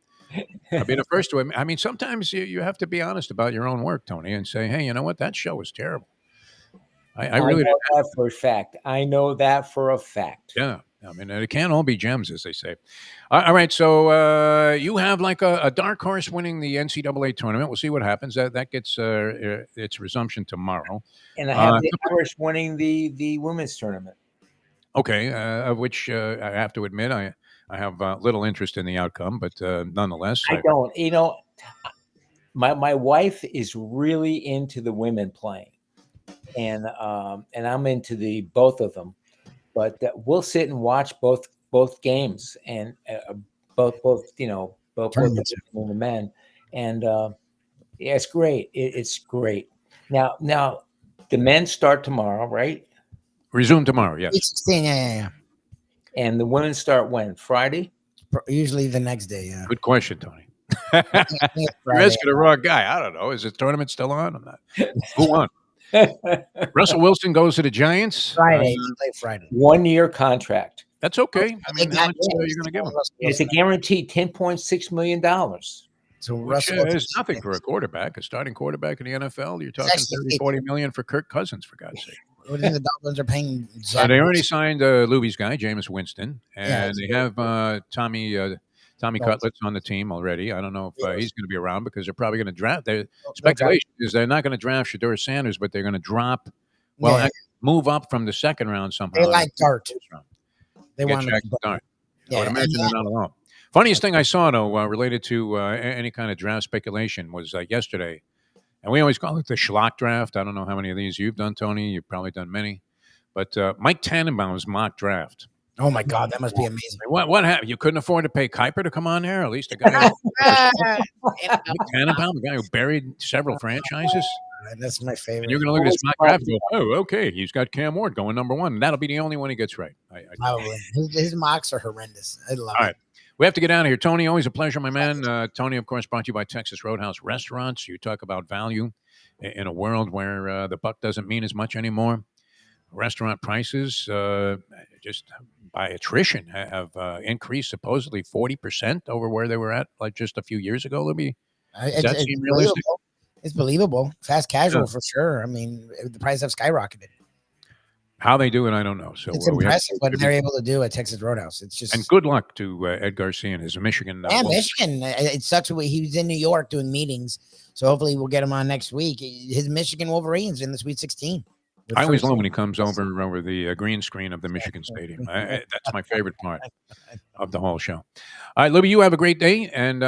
[SPEAKER 1] I'll be the first to admit. I mean, sometimes you have to be honest about your own work, Tony, and say, hey, you know what? That show was terrible. I really
[SPEAKER 4] know that for a fact. I know that for a fact.
[SPEAKER 1] Yeah. I mean, it can't all be gems, as they say. All right. So you have like a dark horse winning the NCAA tournament. We'll see what happens. That gets its resumption tomorrow.
[SPEAKER 4] And I have the Irish winning the women's tournament.
[SPEAKER 1] Okay. Of which I have to admit, I have little interest in the outcome, but nonetheless.
[SPEAKER 4] I don't. My wife is really into the women playing. And I'm into both of them. But we'll sit and watch both games and both the men, and it's great. It's great. Now the men start tomorrow, right?
[SPEAKER 1] Resume tomorrow, yes.
[SPEAKER 2] 16, yeah.
[SPEAKER 4] And the women start when? Friday?
[SPEAKER 2] Usually the next day, yeah.
[SPEAKER 1] Good question, Tony. You're asking the wrong guy. I don't know. Is the tournament still on? I'm not. Who won? Russell Wilson goes to the Giants.
[SPEAKER 2] Friday. Play Friday.
[SPEAKER 4] 1-year contract.
[SPEAKER 1] That's okay. I mean, how much you're going to give him?
[SPEAKER 4] It's a guaranteed $10.6 million.
[SPEAKER 2] So
[SPEAKER 1] Which
[SPEAKER 2] Russell
[SPEAKER 1] is nothing for a quarterback, a starting quarterback in the NFL. You're talking 30-40 million for Kirk Cousins, for God's sake.
[SPEAKER 2] What do you think the Dolphins are paying?
[SPEAKER 1] They already signed Lubie's guy, Jameis Winston, and they have Tommy Cutlets on the team already. I don't know if he's going to be around because they're probably going to draft. The speculation is they're not going to draft Shedeur Sanders, but they're going to drop, move up from the second round somehow.
[SPEAKER 2] They like Dart.
[SPEAKER 1] They want Jack Dart. I would imagine they're not alone. Funniest thing I saw, though, related to any kind of draft speculation was yesterday. And we always call it the schlock draft. I don't know how many of these you've done, Tony. You've probably done many. But Mike Tannenbaum's mock draft.
[SPEAKER 2] Oh, my God. That must be amazing.
[SPEAKER 1] What happened? You couldn't afford to pay Kuiper to come on there? At least a guy Mike Tannenbaum, a guy who buried several franchises.
[SPEAKER 2] That's my favorite.
[SPEAKER 1] And you're going to look at this mock draft and go, oh, okay, he's got Cam Ward going number one. That'll be the only one he gets right.
[SPEAKER 2] Probably. His mocks are horrendous. I love it.
[SPEAKER 1] All right. We have to get out of here. Tony, always a pleasure, my man. Tony, of course, brought to you by Texas Roadhouse Restaurants. You talk about value in a world where the buck doesn't mean as much anymore. Restaurant prices, just by attrition, have increased supposedly 40% over where they were at like just a few years ago, Lubie. Does that seem realistic?
[SPEAKER 2] It's believable. Fast casual for sure. I mean, the prices have skyrocketed.
[SPEAKER 1] How they do it, I don't know. So
[SPEAKER 2] it's impressive what they're able to do at Texas Roadhouse. It's just
[SPEAKER 1] and good luck to Ed Garcia and his Michigan.
[SPEAKER 2] Michigan. It sucks. He was in New York doing meetings, so hopefully we'll get him on next week. His Michigan Wolverines in the Sweet 16.
[SPEAKER 1] I always love when he comes over the green screen of the Michigan Stadium. That's my favorite part of the whole show. All right, Libby, you have a great day, and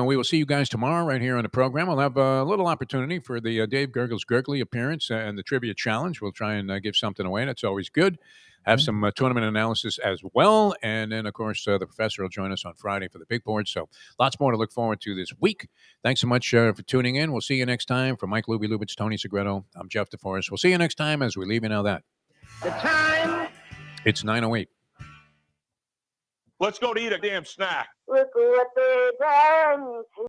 [SPEAKER 1] we will see you guys tomorrow right here on the program. We'll have a little opportunity for the Dave Gurgles Gurgly appearance and the trivia challenge. We'll try and give something away. That's always good. Have some tournament analysis as well. And then, of course, the professor will join us on Friday for the big board. So lots more to look forward to this week. Thanks so much for tuning in. We'll see you next time. For Mike Lubie Lubitz, Tony Segreto, I'm Jeff DeForest. We'll see you next time as we leave you now that.
[SPEAKER 7] The time.
[SPEAKER 1] It's 9:08.
[SPEAKER 7] Let's go to eat a damn snack.
[SPEAKER 8] Look what they done.